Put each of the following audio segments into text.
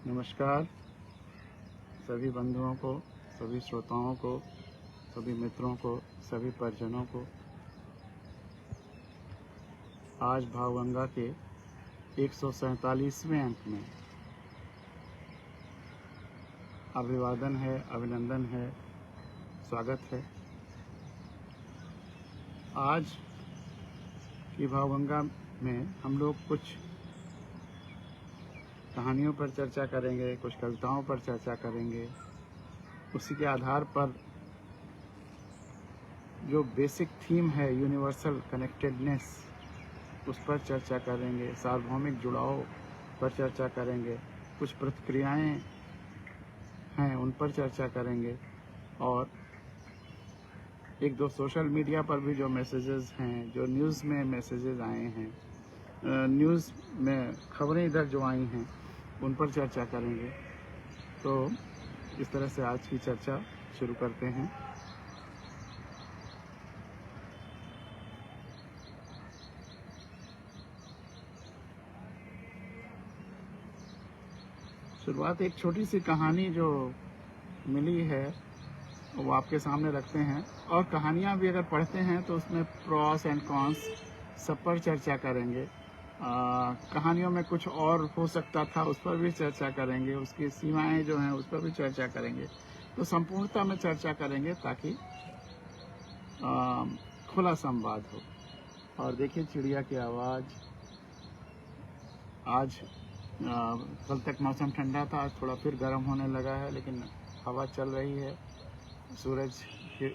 नमस्कार सभी बंधुओं को, सभी श्रोताओं को, सभी मित्रों को, सभी परिजनों को। आज भावगंगा के 147वें अंक में अभिवादन है, अभिनंदन है, स्वागत है। आज की भावगंगा में हम लोग कुछ कहानियों पर चर्चा करेंगे, कुछ कविताओं पर चर्चा करेंगे। उसी के आधार पर जो बेसिक थीम है यूनिवर्सल कनेक्टेडनेस, उस पर चर्चा करेंगे। सार्वभौमिक जुड़ाव पर चर्चा करेंगे। कुछ प्रतिक्रियाएं हैं उन पर चर्चा करेंगे। और एक दो सोशल मीडिया पर भी जो मैसेजेस हैं, जो न्यूज़ में मैसेजेस आए हैं, न्यूज़ में खबरें इधर जो आई हैं, उन पर चर्चा करेंगे। तो इस तरह से आज की चर्चा शुरू करते हैं। शुरुआत एक छोटी सी कहानी जो मिली है वो आपके सामने रखते हैं। और कहानियाँ भी अगर पढ़ते हैं तो उसमें प्रॉस एंड कॉन्स सब पर चर्चा करेंगे। कहानियों में कुछ और हो सकता था, उस पर भी चर्चा करेंगे। उसकी सीमाएं जो हैं उस पर भी चर्चा करेंगे। तो संपूर्णता में चर्चा करेंगे ताकि खुला संवाद हो। और देखिए चिड़िया की आवाज़। आज कल तक मौसम ठंडा था, आज थोड़ा फिर गर्म होने लगा है, लेकिन हवा चल रही है। सूरज की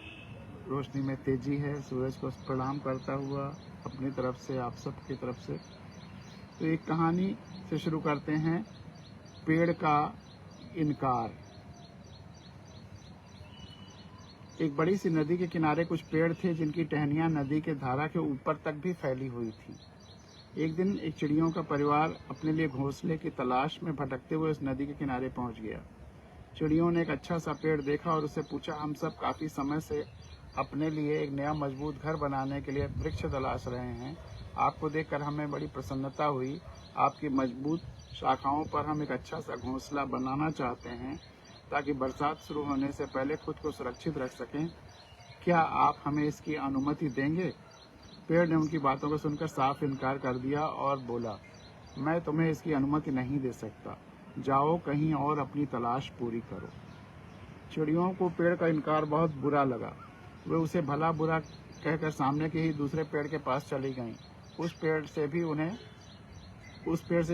रोशनी में तेजी है। सूरज को प्रणाम करता हुआ अपनी तरफ से, आप सब की तरफ से। तो एक कहानी से शुरू करते हैं, पेड़ का इनकार। एक बड़ी सी नदी के किनारे कुछ पेड़ थे जिनकी टहनियां नदी के धारा के ऊपर तक भी फैली हुई थी। एक दिन एक चिड़ियों का परिवार अपने लिए घोंसले की तलाश में भटकते हुए उस नदी के किनारे पहुंच गया। चिड़ियों ने एक अच्छा सा पेड़ देखा और उससे पूछा, हम सब काफी समय से अपने लिए एक नया मजबूत घर बनाने के लिए वृक्ष तलाश रहे हैं। आपको देखकर हमें बड़ी प्रसन्नता हुई। आपकी मजबूत शाखाओं पर हम एक अच्छा सा घोंसला बनाना चाहते हैं ताकि बरसात शुरू होने से पहले खुद को सुरक्षित रख सकें। क्या आप हमें इसकी अनुमति देंगे? पेड़ ने उनकी बातों को सुनकर साफ इनकार कर दिया और बोला, मैं तुम्हें इसकी अनुमति नहीं दे सकता। जाओ कहीं और अपनी तलाश पूरी करो। चिड़ियों को पेड़ का इनकार बहुत बुरा लगा। वे उसे भला बुरा कहकर सामने के ही दूसरे पेड़ के पास चली गईं। उस पेड़ से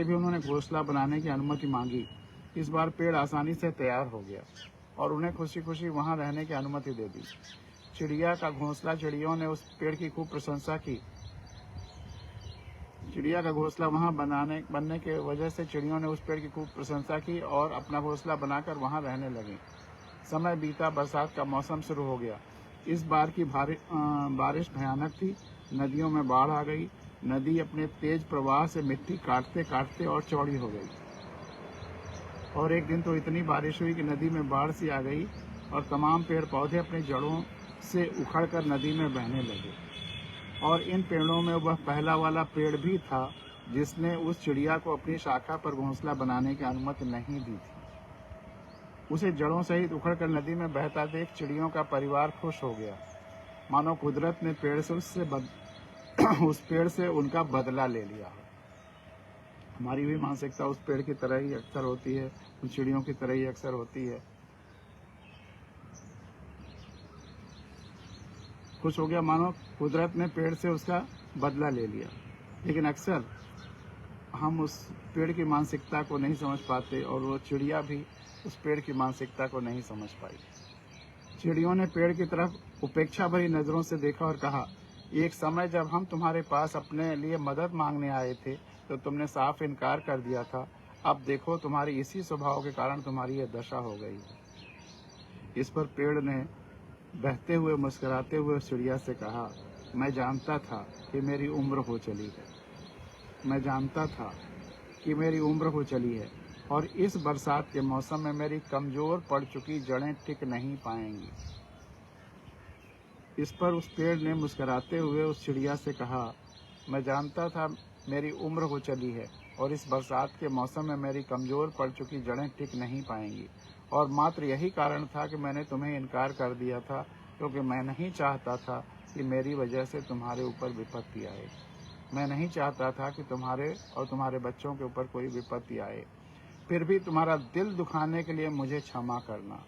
भी उन्होंने घोंसला बनाने की अनुमति मांगी। इस बार पेड़ आसानी से तैयार हो गया और उन्हें खुशी खुशी वहां रहने की अनुमति दे दी। चिड़िया का घोंसला, चिड़ियों ने उस पेड़ की खूब प्रशंसा की। चिड़िया का घोंसला वहां बनने के वजह से चिड़ियों ने उस पेड़ की खूब प्रशंसा की और अपना घोंसला बनाकर वहां रहने लगी। समय बीता, बरसात का मौसम शुरू हो गया। इस बार की बारिश भयानक थी। नदियों में बाढ़ आ गई। नदी अपने तेज प्रवाह से मिट्टी काटते काटते और चौड़ी हो गई। और एक दिन तो इतनी बारिश हुई कि नदी में बाढ़ सी आ गई और तमाम पेड़ पौधे अपनी जड़ों से उखड़कर नदी में बहने लगे। और इन पेड़ों में वह पहला वाला पेड़ भी था जिसने उस चिड़िया को अपनी शाखा पर घोंसला बनाने की अनुमति नहीं दी थी। उसे जड़ों सहित उखड़कर नदी में बहता देख चिड़ियों का परिवार खुश हो गया, मानो कुदरत ने उस पेड़ से उनका बदला ले लिया। हमारी भी मानसिकता उस पेड़ की तरह ही अक्सर होती है, उन चिड़ियों की तरह ही अक्सर होती है। खुश हो गया मानो कुदरत ने पेड़ से उसका बदला ले लिया। लेकिन अक्सर हम उस पेड़ की मानसिकता को नहीं समझ पाते और वो चिड़िया भी उस पेड़ की मानसिकता को नहीं समझ पाई। चिड़ियों ने पेड़ की तरफ उपेक्षा भरी नजरों से देखा और कहा, एक समय जब हम तुम्हारे पास अपने लिए मदद मांगने आए थे तो तुमने साफ इनकार कर दिया था। अब देखो तुम्हारी इसी स्वभाव के कारण तुम्हारी यह दशा हो गई। इस पर पेड़ ने बहते हुए मुस्कुराते हुए चिड़िया से कहा, मैं जानता था कि मेरी उम्र हो चली है। मैं जानता था कि मेरी उम्र हो चली है और इस बरसात के मौसम में मेरी कमजोर पड़ चुकी जड़ें टिक नहीं पाएंगी। इस पर उस पेड़ ने मुस्कुराते हुए उस चिड़िया से कहा, मैं जानता था मेरी उम्र हो चली है और इस बरसात के मौसम में मेरी कमज़ोर पड़ चुकी जड़ें टिक नहीं पाएंगी। और मात्र यही कारण था कि मैंने तुम्हें इनकार कर दिया था, क्योंकि मैं नहीं चाहता था कि मेरी वजह से तुम्हारे ऊपर विपत्ति आए। मैं नहीं चाहता था कि तुम्हारे और तुम्हारे बच्चों के ऊपर कोई विपत्ति आए। फिर भी तुम्हारा दिल दुखाने के लिए मुझे क्षमा करना।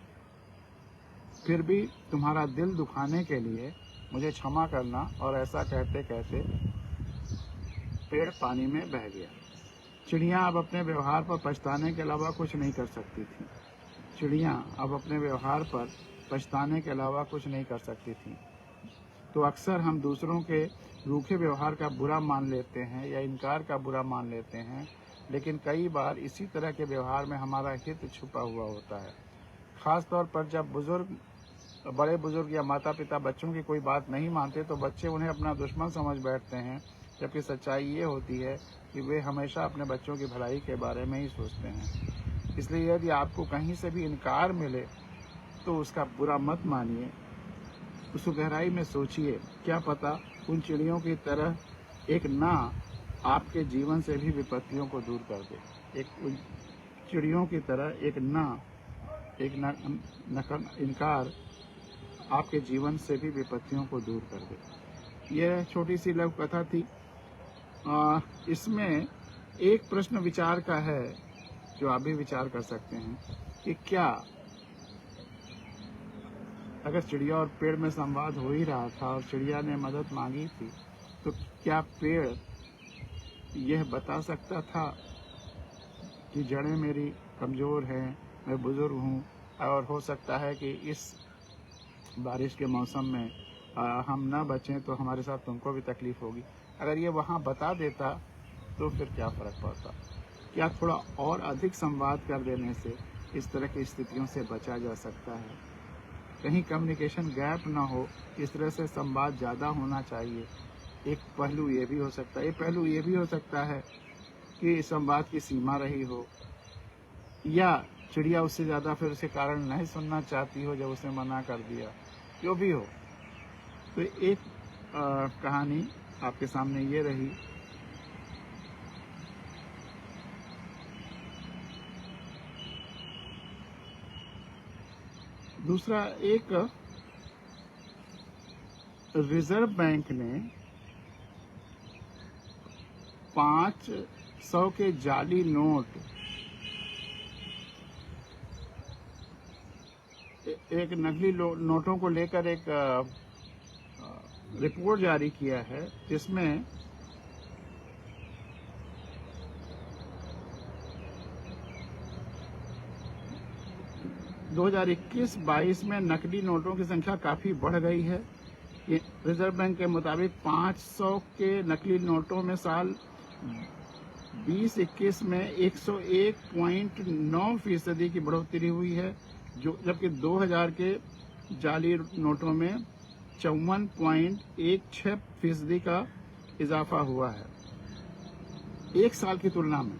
फिर भी तुम्हारा दिल दुखाने के लिए मुझे क्षमा करना। और ऐसा कहते कहते पेड़ पानी में बह गया। चिड़िया अब अपने व्यवहार पर पछताने के अलावा कुछ नहीं कर सकती थी। चिड़िया अब अपने व्यवहार पर पछताने के अलावा कुछ नहीं कर सकती थी। तो अक्सर हम दूसरों के रूखे व्यवहार का बुरा मान लेते हैं या इनकार का बुरा मान लेते हैं, लेकिन कई बार इसी तरह के व्यवहार में हमारा हित छुपा हुआ होता है। खास तौर पर जब बड़े बुजुर्ग या माता पिता बच्चों की कोई बात नहीं मानते तो बच्चे उन्हें अपना दुश्मन समझ बैठते हैं, जबकि सच्चाई ये होती है कि वे हमेशा अपने बच्चों की भलाई के बारे में ही सोचते हैं। इसलिए यदि आपको कहीं से भी इनकार मिले तो उसका बुरा मत मानिए, उसको गहराई में सोचिए। क्या पता उन चिड़ियों की तरह एक ना आपके जीवन से भी विपत्तियों को दूर कर दे। उन चिड़ियों की तरह एक इनकार आपके जीवन से भी विपत्तियों को दूर कर दे। यह छोटी सी लघु कथा थी। इसमें एक प्रश्न विचार का है जो आप भी विचार कर सकते हैं कि क्या अगर चिड़िया और पेड़ में संवाद हो ही रहा था और चिड़िया ने मदद मांगी थी, तो क्या पेड़ यह बता सकता था कि जड़ें मेरी कमज़ोर हैं, मैं बुज़ुर्ग हूँ और हो सकता है कि इस बारिश के मौसम में हम ना बचें तो हमारे साथ तुमको भी तकलीफ़ होगी। अगर ये वहाँ बता देता तो फिर क्या फ़र्क पड़ता। क्या थोड़ा और अधिक संवाद कर देने से इस तरह की स्थितियों से बचा जा सकता है? कहीं कम्युनिकेशन गैप ना हो, इस तरह से संवाद ज़्यादा होना चाहिए। एक पहलू ये भी हो सकता है। एक पहलू ये भी हो सकता है कि संवाद की सीमा रही हो, या चिड़िया उससे ज़्यादा फिर उसके कारण नहीं सुनना चाहती हो जब उसने मना कर दिया। जो भी हो, तो एक कहानी आपके सामने ये रही। दूसरा, एक रिजर्व बैंक ने 500 के जाली नोट एक नकली नोटों को लेकर एक रिपोर्ट जारी किया है, जिसमें दो 2021-22 में नकली नोटों की संख्या काफी बढ़ गई है। रिजर्व बैंक के मुताबिक 500 के नकली नोटों में साल 2021 में 101.9% की बढ़ोतरी हुई है, जबकि 2000 के जाली नोटों में 54.16% का इजाफा हुआ है। एक साल की तुलना में,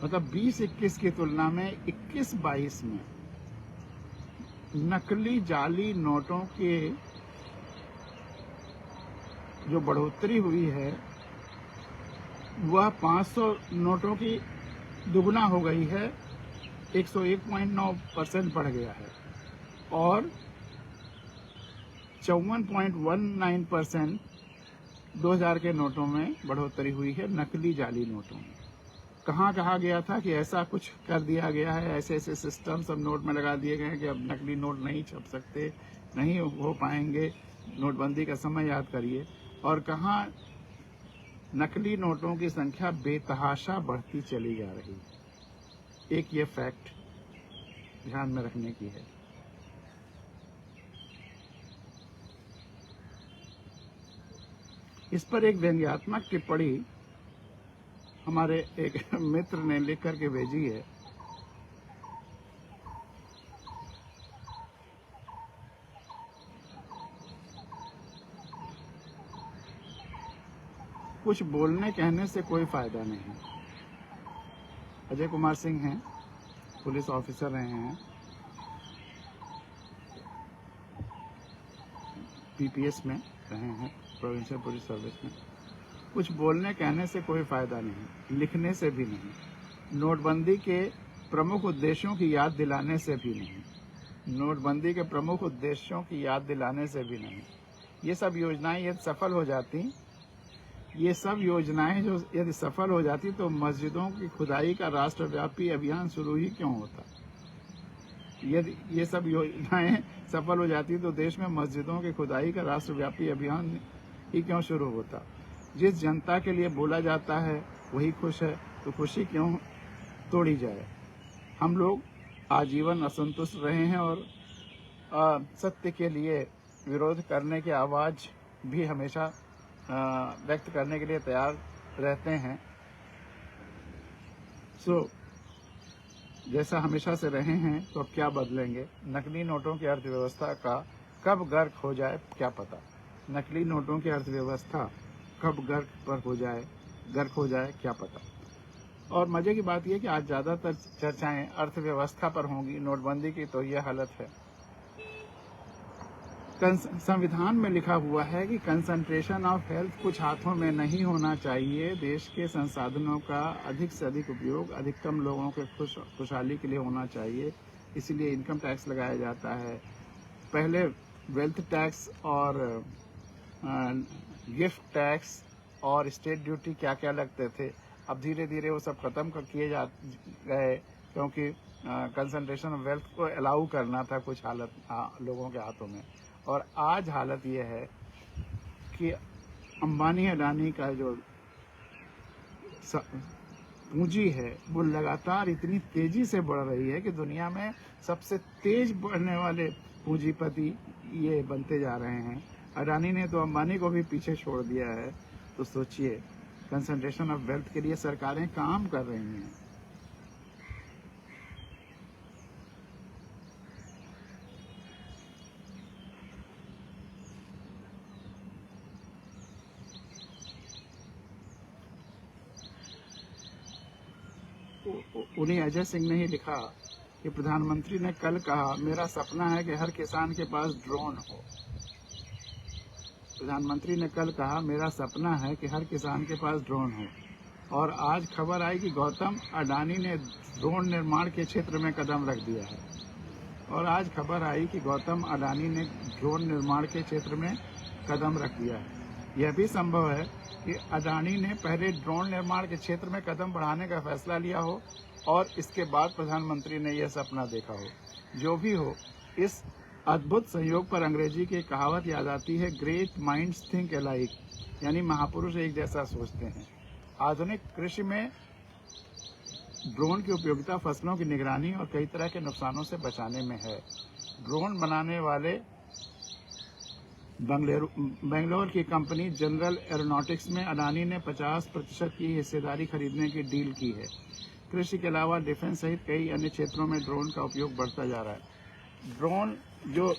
मतलब 2021 की तुलना में 21-22 में नकली जाली नोटों के जो बढ़ोतरी हुई है वह 500 नोटों की दुगना हो गई है, 101.9% बढ़ गया है, और 54.19% 2000 के नोटों में बढ़ोतरी हुई है नकली जाली नोटों में। कहाँ कहा गया था कि ऐसा कुछ कर दिया गया है, ऐसे ऐसे सिस्टम सब नोट में लगा दिए गए हैं कि अब नकली नोट नहीं छप सकते, नहीं हो पाएंगे। नोटबंदी का समय याद करिए। और कहाँ नकली नोटों की संख्या बेतहाशा बढ़ती चली जा रही है। एक ये फैक्ट ध्यान में रखने की है। इस पर एक व्यंग्यात्मक टिप्पणी हमारे एक मित्र ने लिख करके भेजी है। कुछ बोलने कहने से कोई फायदा नहीं। अजय कुमार सिंह हैं, पुलिस ऑफिसर रहे हैं, पीपीएस में रहे हैं, प्रोविंशियल पुलिस सर्विस में। कुछ बोलने कहने से कोई फायदा नहीं, लिखने से भी नहीं, नोटबंदी के प्रमुख उद्देश्यों की याद दिलाने से भी नहीं, नोटबंदी के प्रमुख उद्देश्यों की याद दिलाने से भी नहीं। ये सब योजनाएं यदि सफल हो जाती, ये सब योजनाएं जो यदि सफल हो जाती तो मस्जिदों की खुदाई का राष्ट्रव्यापी अभियान शुरू ही क्यों होता। यदि ये सब योजनाएं सफल हो जाती तो देश में मस्जिदों की खुदाई का राष्ट्रव्यापी अभियान ही क्यों शुरू होता। जिस जनता के लिए बोला जाता है वही खुश है, तो खुशी क्यों तोड़ी जाए। हम लोग आजीवन असंतुष्ट रहे हैं और सत्य के लिए विरोध करने की आवाज भी हमेशा व्यक्त करने के लिए तैयार रहते हैं। जैसा हमेशा से रहे हैं तो अब क्या बदलेंगे। नकली नोटों की अर्थव्यवस्था का कब गर्क हो जाए क्या पता। नकली नोटों की अर्थव्यवस्था कब गर्क हो जाए क्या पता। और मजे की बात यह कि आज ज्यादातर चर्चाएं अर्थव्यवस्था पर होंगी, नोटबंदी की तो यह हालत है। संविधान में लिखा हुआ है कि कंसंट्रेशन ऑफ हेल्थ कुछ हाथों में नहीं होना चाहिए। देश के संसाधनों का अधिक से अधिक उपयोग अधिकतम लोगों के खुशहाली के लिए होना चाहिए। इसीलिए इनकम टैक्स लगाया जाता है। पहले वेल्थ टैक्स और गिफ्ट टैक्स और स्टेट ड्यूटी क्या क्या लगते थे, अब धीरे धीरे वो सब खत्म किए जा गए, क्योंकि कंसंट्रेशन ऑफ वेल्थ को अलाउ करना था कुछ लोगों के हाथों में। और आज हालत ये है कि अंबानी अडानी का जो पूंजी है वो लगातार इतनी तेजी से बढ़ रही है कि दुनिया में सबसे तेज बढ़ने वाले पूंजीपति ये बनते जा रहे हैं। अडानी ने तो अंबानी को भी पीछे छोड़ दिया है। तो सोचिए, कंसंट्रेशन ऑफ वेल्थ के लिए सरकारें काम कर रही हैं। उन्हीं अजय सिंह ने ही लिखा कि प्रधानमंत्री ने कल कहा, मेरा सपना है कि हर किसान के पास ड्रोन हो। प्रधानमंत्री ने कल कहा, मेरा सपना है कि हर किसान के पास ड्रोन हो। और आज खबर आई कि गौतम अडानी ने ड्रोन निर्माण के क्षेत्र में कदम रख दिया है। और आज खबर आई कि गौतम अडानी ने ड्रोन निर्माण के क्षेत्र में कदम रख दिया है। यह भी संभव है कि अडानी ने पहले ड्रोन निर्माण के क्षेत्र में कदम बढ़ाने का फैसला लिया हो और इसके बाद प्रधानमंत्री ने यह सपना देखा हो। जो भी हो, इस अद्भुत संयोग पर अंग्रेजी की कहावत याद आती है, ग्रेट माइंड्स थिंक अलाइक, यानी महापुरुष एक जैसा सोचते हैं। आधुनिक कृषि में ड्रोन की उपयोगिता फसलों की निगरानी और कई तरह के नुकसानों से बचाने में है। ड्रोन बनाने वाले बेंगलोर की कंपनी जनरल एरोनॉटिक्स में अडानी ने 50% की हिस्सेदारी खरीदने की डील की है। कृषि के अलावा डिफेंस सहित कई अन्य क्षेत्रों में ड्रोन का उपयोग बढ़ता जा रहा है। ड्रोन जो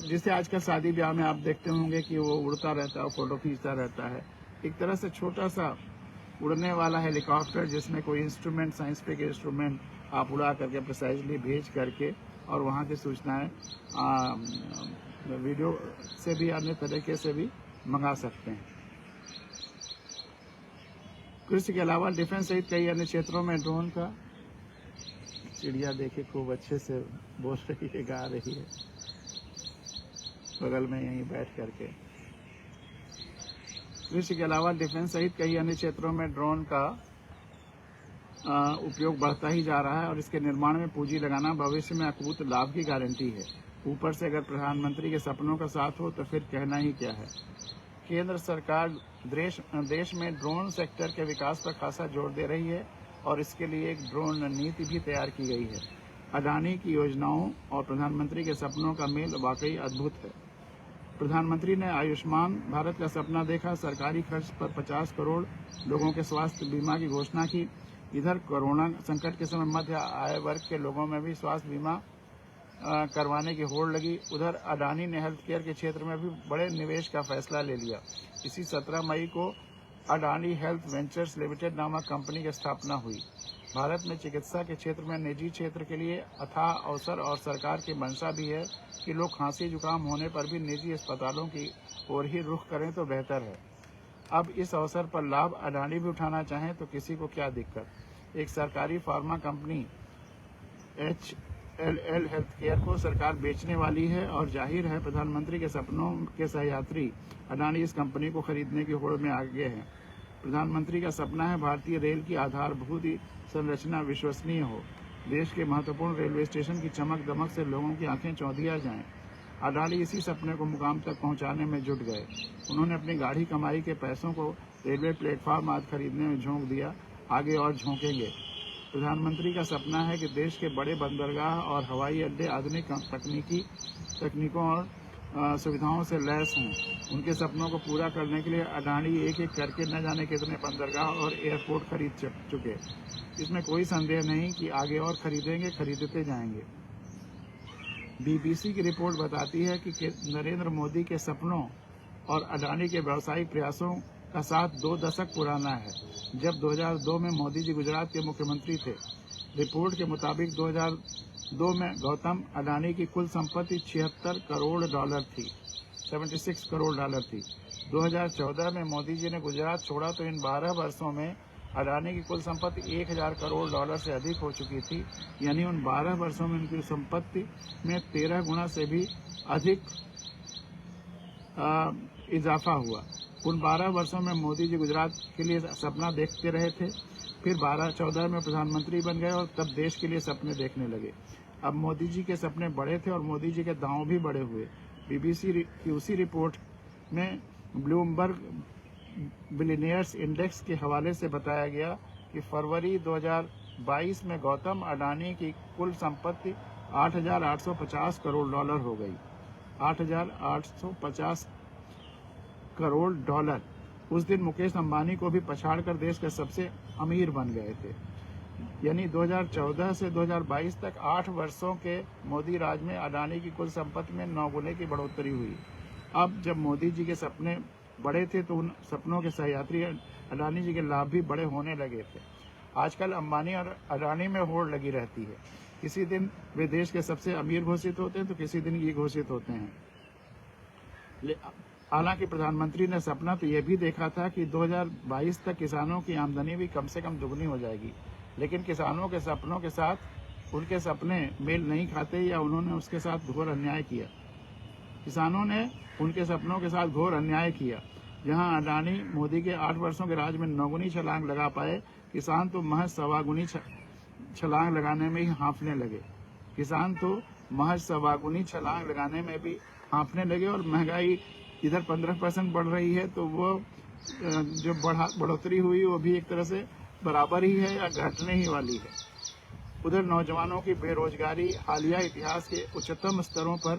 जिसे आजकल शादी ब्याह में आप देखते होंगे कि वो उड़ता रहता है, फोटो खींचता रहता है, एक तरह से छोटा सा उड़ने वाला हेलीकॉप्टर जिसमें कोई इंस्ट्रूमेंट, साइंटिफिक इंस्ट्रूमेंट आप उड़ा करके प्रिसाइजली भेज करके और वहाँ की सूचनाएं वीडियो से भी अन्य तरीके से भी मंगा सकते हैं। कृषि के अलावा डिफेंस सहित कई अन्य क्षेत्रों में ड्रोन का, चिड़िया देखे खूब अच्छे से बोल रही है, गा रही है बगल में यहीं बैठ करके। कृषि के अलावा डिफेंस सहित कई अन्य क्षेत्रों में ड्रोन का उपयोग बढ़ता ही जा रहा है और इसके निर्माण में पूंजी लगाना भविष्य में अकूत लाभ की गारंटी है। ऊपर से अगर प्रधानमंत्री के सपनों का साथ हो तो फिर कहना ही क्या है। केंद्र सरकार देश में ड्रोन सेक्टर के विकास पर खासा जोर दे रही है और इसके लिए एक ड्रोन नीति भी तैयार की गई है। अडानी की योजनाओं और प्रधानमंत्री के सपनों का मेल वाकई अद्भुत है। प्रधानमंत्री ने आयुष्मान भारत का सपना देखा, सरकारी खर्च पर 50 करोड़ लोगों के स्वास्थ्य बीमा की घोषणा की। इधर कोरोना संकट के समय मध्य आय वर्ग के लोगों में भी स्वास्थ्य बीमा करवाने की होड़ लगी। उधर अडानी ने हेल्थ केयर के क्षेत्र में भी बड़े निवेश का फैसला ले लिया। इसी 17 मई को अडानी हेल्थ वेंचर्स लिमिटेड नामक कंपनी की स्थापना हुई। भारत में चिकित्सा के क्षेत्र में निजी क्षेत्र के लिए अथाह अवसर और सरकार की मंशा भी है कि लोग खांसी जुकाम होने पर भी निजी अस्पतालों की ओर ही रुख करें तो बेहतर है। अब इस अवसर पर लाभ अडानी भी उठाना चाहें तो किसी को क्या दिक्कत। एक सरकारी फार्मा कंपनी HLL हेल्थकेयर को सरकार बेचने वाली है और जाहिर है प्रधानमंत्री के सपनों के सहयात्री अडानी इस कंपनी को खरीदने की होड़ में आगे हैं। प्रधानमंत्री का सपना है भारतीय रेल की आधारभूत संरचना विश्वसनीय हो, देश के महत्वपूर्ण रेलवे स्टेशन की चमक दमक से लोगों की आंखें चौंधिया जाएं। अडानी इसी सपने को मुकाम तक पहुंचाने में जुट गए। उन्होंने अपनी गाढ़ी कमाई के पैसों को रेलवे प्लेटफॉर्म आदि खरीदने में झोंक दिया, आगे और झोंकेंगे। प्रधानमंत्री का सपना है कि देश के बड़े बंदरगाह और हवाई अड्डे आधुनिक तकनीकों और सुविधाओं से लैस हों। उनके सपनों को पूरा करने के लिए अडानी एक एक करके न जाने कितने बंदरगाह और एयरपोर्ट खरीद चुके। इसमें कोई संदेह नहीं कि आगे और खरीदेंगे, खरीदते जाएंगे। BBC की रिपोर्ट बताती है कि नरेंद्र मोदी के सपनों और अडानी के व्यावसायिक प्रयासों का साथ 2 दशक पुराना है, जब 2002 में मोदी जी गुजरात के मुख्यमंत्री थे। रिपोर्ट के मुताबिक 2002 में गौतम अडानी की कुल संपत्ति $76 करोड़ थी। 76 करोड़ डॉलर थी। 2014 में मोदी जी ने गुजरात छोड़ा तो इन 12 वर्षों में अडानी की कुल संपत्ति $1000 करोड़ से अधिक हो चुकी थी। यानी उन 12 वर्षों में उनकी संपत्ति में 13 गुना से भी अधिक इजाफा हुआ। उन 12 वर्षों में मोदी जी गुजरात के लिए सपना देखते रहे थे, फिर 2014 में प्रधानमंत्री बन गए और तब देश के लिए सपने देखने लगे। अब मोदी जी के सपने बड़े थे और मोदी जी के दांव भी बड़े हुए। BBC की उसी रिपोर्ट में ब्लूमबर्ग बिलियनियर्स इंडेक्स के हवाले से बताया गया कि फरवरी 2022 में गौतम अडानी की कुल संपत्ति $8,850 करोड़ हो गई। $8,850 करोड़। उस दिन मुकेश अंबानी को भी पछाड़कर देश के सबसे अमीर बन गए थे। यानी 2014 से 2022 तक 8 वर्षों के मोदी राज में अडानी की कुल संपत्ति में 9 गुने की बढ़ोतरी हुई। अब जब मोदी जी के सपने बड़े थे तो उन सपनों के सहयात्री अडानी जी के लाभ भी बड़े होने लगे थे। आजकल अंबानी और अडानी में होड़ लगी रहती है। किसी दिन वे देश के सबसे अमीर घोषित होते हैं तो किसी दिन ये घोषित होते हैं। हालांकि प्रधानमंत्री ने सपना तो यह भी देखा था कि 2022 तक किसानों की आमदनी भी कम से कम दुगनी हो जाएगी, लेकिन किसानों के सपनों के साथ उनके सपने मेल नहीं खाते या उन्होंने उसके साथ घोर अन्याय किया। किसानों ने उनके सपनों के साथ घोर अन्याय किया। जहां अडानी मोदी के 8 वर्षों के राज में 9 गुनी छलांग लगा पाए, किसान तो महज 1.25 गुनी छलांग लगाने में ही हाँफने लगे। किसान तो महज 1.25 गुनी छलांग लगाने में भी हाँफने लगे और महंगाई इधर 15% बढ़ रही है तो वो जो बढ़ोतरी हुई वो भी एक तरह से बराबर ही है या घटने ही वाली है। उधर नौजवानों की बेरोजगारी हालिया इतिहास के उच्चतम स्तरों पर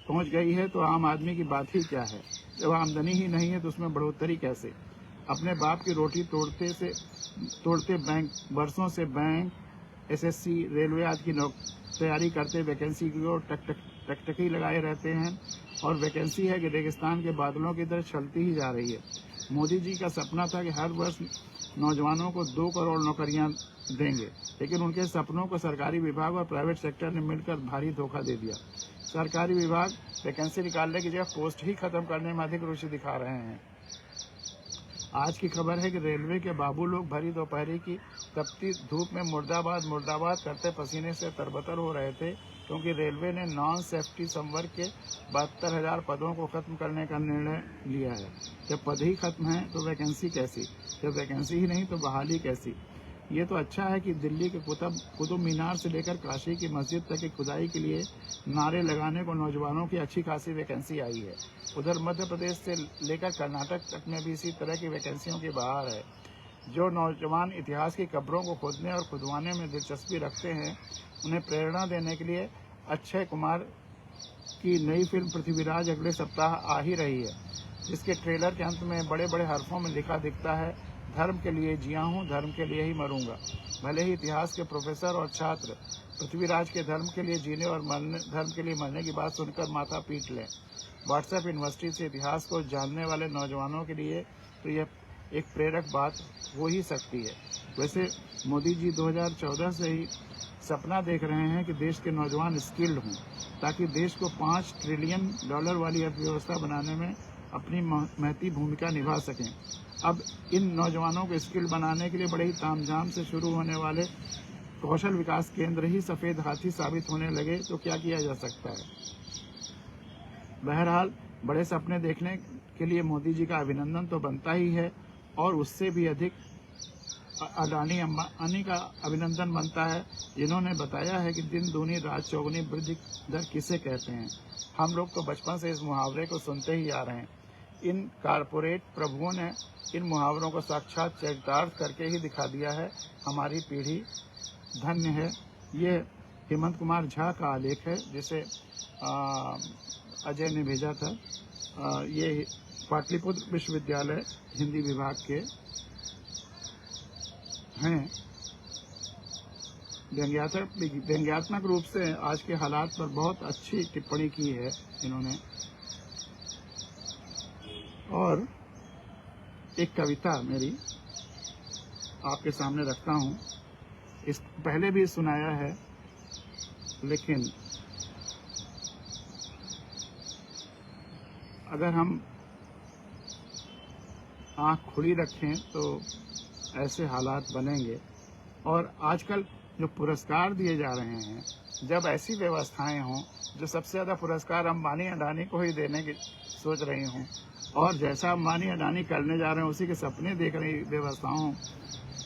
पहुंच गई है तो आम आदमी की बात ही क्या है। जब आमदनी ही नहीं है तो उसमें बढ़ोतरी कैसे। अपने बाप की रोटी तोड़ते बैंक वर्षों से बैंक, SSC, रेलवे आदि की तैयारी करते वैकेंसी की ओर टकटकी लगाए रहते हैं और वैकेंसी है कि रेगिस्तान के बादलों की तरह छलती ही जा रही है। मोदी जी का सपना था कि हर वर्ष नौजवानों को 2 करोड़ नौकरियां देंगे, लेकिन उनके सपनों को सरकारी विभाग और प्राइवेट सेक्टर ने मिलकर भारी धोखा दे दिया। सरकारी विभाग वैकेंसी निकालने की जगह पोस्ट ही खत्म करने में अधिक रुचि दिखा रहे हैं। आज की खबर है कि रेलवे के बाबू लोग भरी दोपहरी की तपती धूप में मुर्दाबाद करते पसीने से तरबतर हो रहे थे, क्योंकि रेलवे ने नॉन सेफ्टी संवर्ग के 72,000 पदों को खत्म करने का निर्णय लिया है। जब पद ही खत्म है तो वैकेंसी कैसी, जब वैकेंसी ही नहीं तो बहाली कैसी। ये तो अच्छा है कि दिल्ली के कुतुब मीनार से लेकर काशी की मस्जिद तक की खुदाई के लिए नारे लगाने को नौजवानों की अच्छी खासी वैकेंसी आई है। उधर मध्य प्रदेश से लेकर कर्नाटक तक में भी इसी तरह की वैकेंसियों की बहार है। जो नौजवान इतिहास की कब्रों को खोदने और खुदवाने में दिलचस्पी रखते हैं, उन्हें प्रेरणा देने के लिए अक्षय कुमार की नई फिल्म पृथ्वीराज अगले सप्ताह आ ही रही है, जिसके ट्रेलर के अंत में बड़े बड़े हरफों में लिखा दिखता है, धर्म के लिए जिया हूँ, धर्म के लिए ही मरूंगा। भले ही इतिहास के प्रोफेसर और छात्र पृथ्वीराज के धर्म के लिए जीने और धर्म के लिए मरने की बात सुनकर माथा पीट लें। व्हाट्सएप यूनिवर्सिटी से इतिहास को जानने वाले नौजवानों के लिए तो यह एक प्रेरक बात हो ही सकती है। वैसे मोदी जी 2014 से ही सपना देख रहे हैं कि देश के नौजवान स्किल्ड हों, ताकि देश को $5 ट्रिलियन वाली अर्थव्यवस्था बनाने में अपनी महती भूमिका निभा सकें। अब इन नौजवानों को स्किल बनाने के लिए बड़े ही तामझाम से शुरू होने वाले कौशल विकास केंद्र ही सफेद हाथी साबित होने लगे तो क्या किया जा सकता है। बहरहाल बड़े सपने देखने के लिए मोदी जी का अभिनंदन तो बनता ही है, और उससे भी अधिक अडानी अंबानी का अभिनंदन बनता है, जिन्होंने बताया है कि दिन दूनी रात चौगुनी वृद्धि दर किसे कहते हैं। हम लोग तो बचपन से इस मुहावरे को सुनते ही आ रहे हैं। इन कारपोरेट प्रभुओं ने इन मुहावरों को साक्षात चरितार्थ करके ही दिखा दिया है। हमारी पीढ़ी धन्य है। ये हेमंत कुमार झा का आलेख है, जिसे अजय ने भेजा था। ये पाटलिपुत्र विश्वविद्यालय हिंदी विभाग के हैं। व्यंग्यात्मक रूप से आज के हालात पर बहुत अच्छी टिप्पणी की है इन्होंने। और एक कविता मेरी आपके सामने रखता हूँ। इस पहले भी सुनाया है, लेकिन अगर हम आँख खुली रखें तो ऐसे हालात बनेंगे। और आजकल जो पुरस्कार दिए जा रहे हैं, जब ऐसी व्यवस्थाएं हों, जो सबसे ज़्यादा पुरस्कार अंबानी अडानी को ही देने की सोच रही हूँ, और जैसा अंबानी अडानी करने जा रहे हैं उसी के सपने देख रही व्यवस्थाओं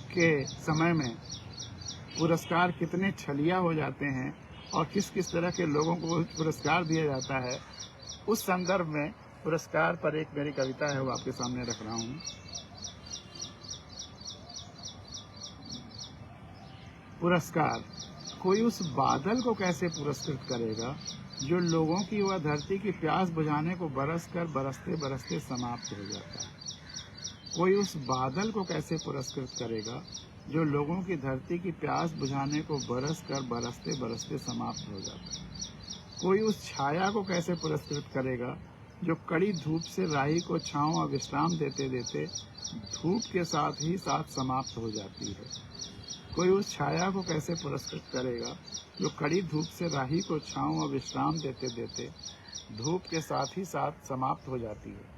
के समय में पुरस्कार कितने छलिया हो जाते हैं और किस किस तरह के लोगों को पुरस्कार दिया जाता है, उस संदर्भ में पुरस्कार पर एक मेरी कविता है, वो आपके सामने रख रहा हूँ। पुरस्कार। कोई उस बादल को कैसे पुरस्कृत करेगा जो लोगों की वह धरती की प्यास बुझाने को बरस कर बरसते बरसते समाप्त हो जाता है। कोई उस बादल को कैसे पुरस्कृत करेगा जो लोगों की धरती की प्यास बुझाने को बरस कर बरसते बरसते समाप्त हो जाता है। कोई उस छाया को कैसे पुरस्कृत करेगा जो कड़ी धूप से राही को छांव और विश्राम देते देते धूप के साथ ही साथ समाप्त हो जाती है। कोई उस छाया को कैसे पुरस्कृत करेगा जो कड़ी धूप से राही को छांव और विश्राम देते देते धूप के साथ ही साथ समाप्त हो जाती है।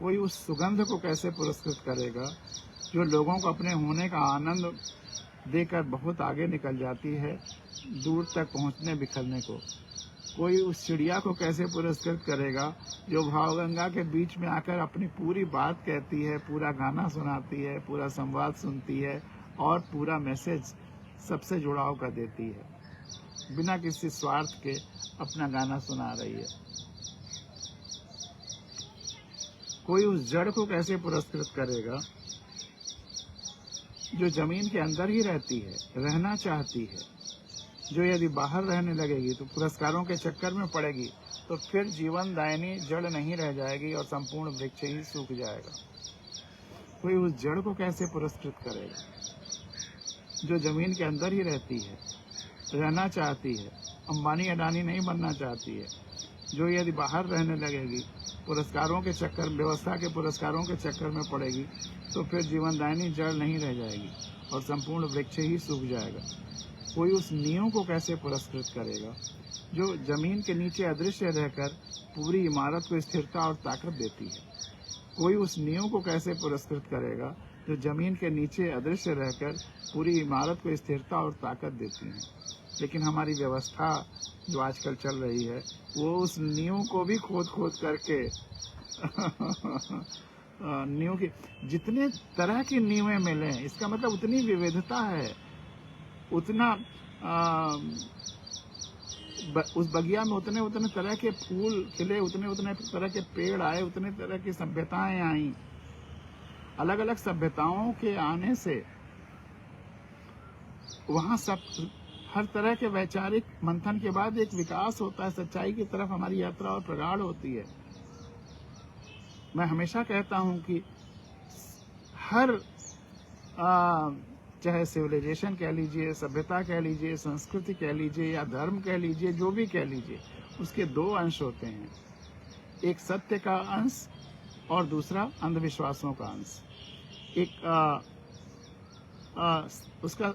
कोई उस सुगंध को कैसे पुरस्कृत करेगा जो लोगों को अपने होने का आनंद देकर बहुत आगे निकल जाती है, दूर तक पहुंचने बिखरने को। कोई उस चिड़िया को कैसे पुरस्कृत करेगा जो भावगंगा के बीच में आकर अपनी पूरी बात कहती है, पूरा गाना सुनाती है, पूरा संवाद सुनती है और पूरा मैसेज सबसे जुड़ाव कर देती है, बिना किसी स्वार्थ के अपना गाना सुना रही है। कोई उस जड़ को कैसे पुरस्कृत करेगा जो जमीन के अंदर ही रहती है, रहना चाहती है, जो यदि बाहर रहने लगेगी तो पुरस्कारों के चक्कर में पड़ेगी तो फिर जीवन दायनी जड़ नहीं रह जाएगी और संपूर्ण वृक्ष ही सूख जाएगा। कोई उस जड़ को कैसे पुरस्कृत करेगा जो जमीन के अंदर ही रहती है, रहना चाहती है, अंबानी अडानी नहीं बनना चाहती है, जो यदि बाहर रहने लगेगी पुरस्कारों के चक्कर, व्यवस्था के पुरस्कारों के चक्कर में पड़ेगी तो फिर जीवनदायिनी जड़ नहीं रह जाएगी और संपूर्ण वृक्ष ही सूख जाएगा। कोई उस नींव को कैसे पुरस्कृत करेगा जो जमीन के नीचे अदृश्य रहकर पूरी इमारत को स्थिरता और ताकत देती है। कोई उस नींव को कैसे पुरस्कृत करेगा जो जमीन के नीचे अदृश्य रहकर पूरी इमारत को स्थिरता और ताकत देती है। लेकिन हमारी व्यवस्था जो आजकल चल रही है वो उस नींव को भी खोद करके नींव की जितने तरह की नींवें मिले, इसका मतलब उतनी विविधता है, उतना उस बगिया में उतने तरह के फूल खिले, उतने तरह के पेड़ आए, उतने तरह की सभ्यताएं आई। अलग अलग सभ्यताओं के आने से वहाँ सब हर तरह के वैचारिक मंथन के बाद एक विकास होता है, सच्चाई की तरफ हमारी यात्रा और प्रगाढ़ होती है। मैं हमेशा कहता हूँ कि हर चाहे सिविलाइजेशन कह लीजिए, सभ्यता कह लीजिए, संस्कृति कह लीजिए या धर्म कह लीजिए, जो भी कह लीजिए, उसके दो अंश होते हैं, एक सत्य का अंश और दूसरा अंधविश्वासों का अंश। एक उसका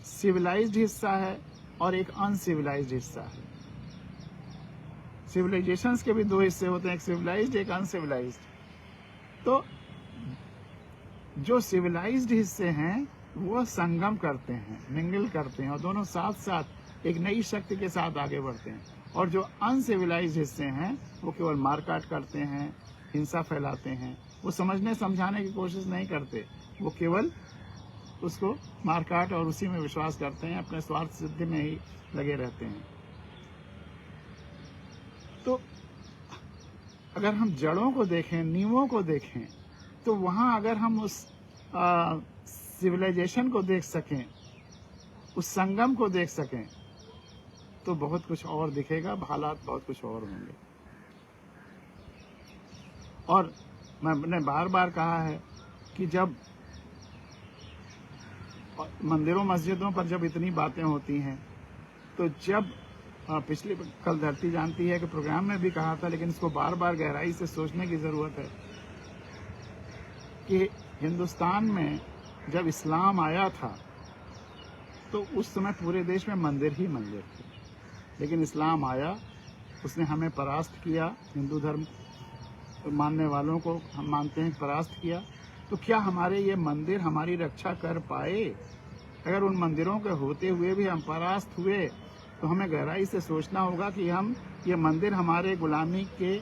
सिविलाइज्ड हिस्सा है और एक अनसिविलाइज्ड हिस्सा है। सिविलाइजेशंस के भी दो हिस्से होते हैं, एक सिविलाइज्ड एक अनसिविलाइज्ड। तो जो सिविलाइज्ड हिस्से हैं वो संगम करते हैं, मिंगल करते हैं और दोनों साथ साथ एक नई शक्ति के साथ आगे बढ़ते हैं। और जो अनसिविलाइज्ड हिस्से हैं वो केवल मारकाट करते हैं, हिंसा फैलाते हैं, वो समझने समझाने की कोशिश नहीं करते, वो केवल उसको मारकाट और उसी में विश्वास करते हैं, अपने स्वार्थ सिद्धि में ही लगे रहते हैं। तो अगर हम जड़ों को देखें, नींवों को देखें, तो वहां अगर हम उस सिविलाइजेशन को देख सकें, उस संगम को देख सकें, तो बहुत कुछ और दिखेगा, हालात बहुत कुछ और होंगे। और मैंने बार बार कहा है कि जब मंदिरों मस्जिदों पर जब इतनी बातें होती हैं, तो जब पिछली कल धरती जानती है कि प्रोग्राम में भी कहा था, लेकिन इसको बार बार गहराई से सोचने की जरूरत है कि हिंदुस्तान में जब इस्लाम आया था तो उस समय पूरे देश में मंदिर ही मंदिर थे, लेकिन इस्लाम आया, उसने हमें परास्त किया, हिंदू धर्म मानने वालों को हम मानते हैं परास्त किया। तो क्या हमारे ये मंदिर हमारी रक्षा कर पाए? अगर उन मंदिरों के होते हुए भी हम परास्त हुए तो हमें गहराई से सोचना होगा कि हम ये मंदिर हमारे गुलामी के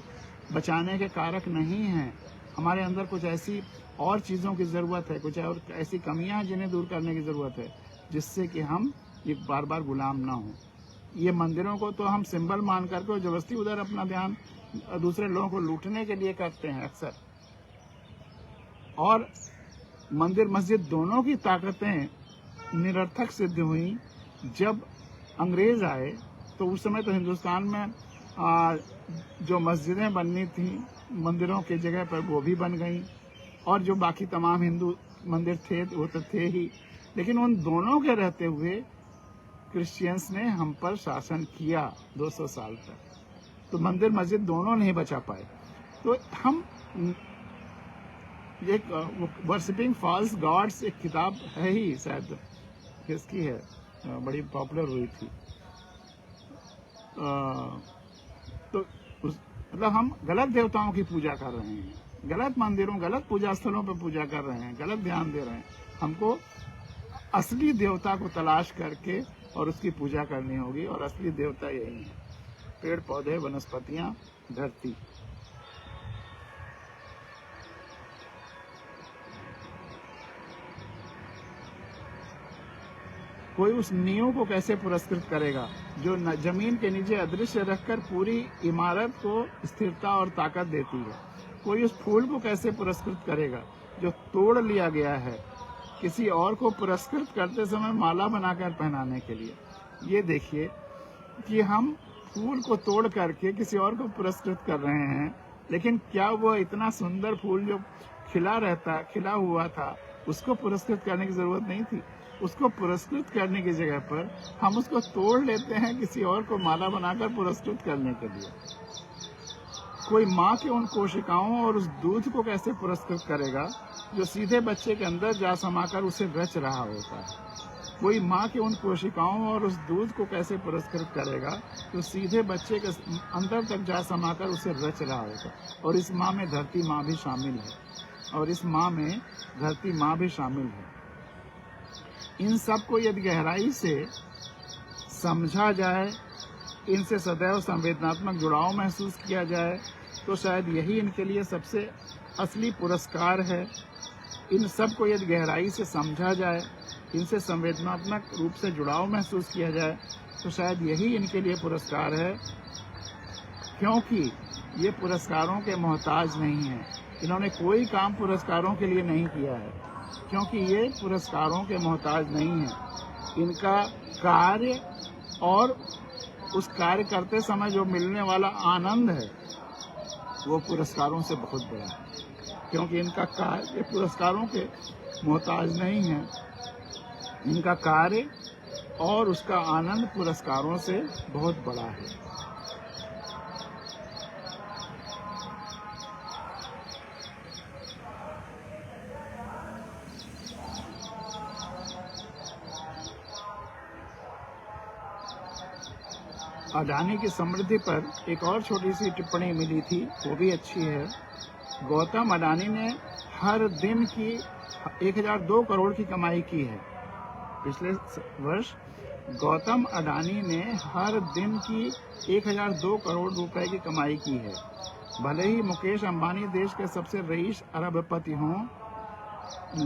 बचाने के कारक नहीं हैं। हमारे अंदर कुछ ऐसी और चीज़ों की ज़रूरत है, कुछ और ऐसी कमियां जिन्हें दूर करने की ज़रूरत है, जिससे कि हम ये बार बार गुलाम ना हो। ये मंदिरों को तो हम सिंबल मान करके जबरदस्ती उधर अपना ध्यान दूसरे लोगों को लूटने के लिए करते हैं अक्सर। और मंदिर मस्जिद दोनों की ताकतें निरर्थक सिद्ध हुई जब अंग्रेज आए। तो उस समय तो हिंदुस्तान में जो मस्जिदें बननी थी मंदिरों की जगह पर वो भी बन गई, और जो बाकी तमाम हिंदू मंदिर थे वो तो थे ही, लेकिन उन दोनों के रहते हुए क्रिश्चियंस ने हम पर शासन किया 200 साल तक। तो मंदिर मस्जिद दोनों नहीं बचा पाए। तो हम एक वर्शिपिंग फॉल्स गॉड्स एक किताब है ही, शायद किसकी है, बड़ी पॉपुलर हुई थी। तो मतलब हम गलत देवताओं की पूजा कर रहे हैं, गलत मंदिरों, गलत पूजा स्थलों पर पूजा कर रहे हैं, गलत ध्यान दे रहे हैं। हमको असली देवता को तलाश करके और उसकी पूजा करनी होगी, और असली देवता यही है, पेड़ पौधे, वनस्पतियां, धरती। कोई उस नींव को कैसे पुरस्कृत करेगा जो जमीन के नीचे अदृश्य रखकर पूरी इमारत को स्थिरता और ताकत देती है? कोई उस फूल को कैसे पुरस्कृत करेगा जो तोड़ लिया गया है किसी और को पुरस्कृत करते समय माला बनाकर पहनाने के लिए? ये देखिए कि हम फूल को तोड़ करके किसी और को पुरस्कृत कर रहे हैं, लेकिन क्या वो इतना सुंदर फूल जो खिला हुआ था, उसको पुरस्कृत करने की जरूरत नहीं थी? उसको पुरस्कृत करने की जगह पर हम उसको तोड़ लेते हैं किसी और को माला बनाकर पुरस्कृत करने के लिए। कोई माँ के उन कोशिकाओं और उस दूध को कैसे पुरस्कृत करेगा जो सीधे बच्चे के अंदर जा समाकर उसे रच रहा होता है? कोई माँ के उन कोशिकाओं और उस दूध को कैसे पुरस्कृत करेगा जो सीधे बच्चे के अंदर तक जा समाकर उसे रच रहा होगा? और इस माँ में धरती माँ भी शामिल है, और इस माँ में धरती माँ भी शामिल है। इन सब को यदि गहराई से समझा जाए, इनसे सदैव संवेदनात्मक जुड़ाव महसूस किया जाए, तो शायद यही इनके लिए सबसे असली पुरस्कार है। इन सब को यदि गहराई से समझा जाए, इनसे संवेदनात्मक रूप से जुड़ाव महसूस किया जाए, तो शायद यही इनके लिए पुरस्कार है, क्योंकि ये पुरस्कारों के मोहताज नहीं हैं। इन्होंने कोई काम पुरस्कारों के लिए नहीं किया है, क्योंकि ये पुरस्कारों के मोहताज नहीं हैं। इनका कार्य और उस कार्य करते समय जो मिलने वाला आनंद है वो पुरस्कारों से बहुत बड़ा है, क्योंकि इनका कार्य पुरस्कारों के मोहताज नहीं है। इनका कार्य और उसका आनंद पुरस्कारों से बहुत बड़ा है। अडानी की समृद्धि पर एक और छोटी सी टिप्पणी मिली थी, वो भी अच्छी है। गौतम अडानी ने हर दिन की 1002 करोड़ की कमाई की है। पिछले वर्ष गौतम अडानी ने हर दिन की 1002 करोड़ रुपए की कमाई की है। भले ही मुकेश अंबानी देश के सबसे रईस अरबपति हों,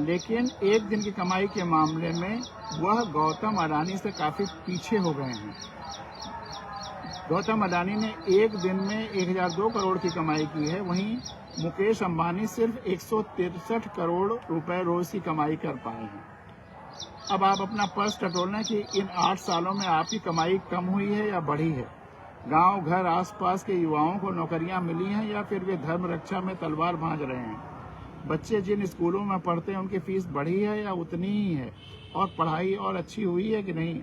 लेकिन एक दिन की कमाई के मामले में वह गौतम अडानी से काफी पीछे हो गए हैं। गौतम अडानी ने एक दिन में 1002 करोड़ की कमाई की है, वहीं मुकेश अंबानी सिर्फ 163 करोड़ रुपए रोज की कमाई कर पाए हैं। अब आप अपना पर्स टटोलना कि इन 8 सालों में आपकी कमाई कम हुई है या बढ़ी है। गांव घर आसपास के युवाओं को नौकरियां मिली हैं या फिर वे धर्म रक्षा में तलवार भांज रहे हैं। बच्चे जिन स्कूलों में पढ़ते हैं उनकी फीस बढ़ी है या उतनी ही है, और पढ़ाई और अच्छी हुई है कि नहीं।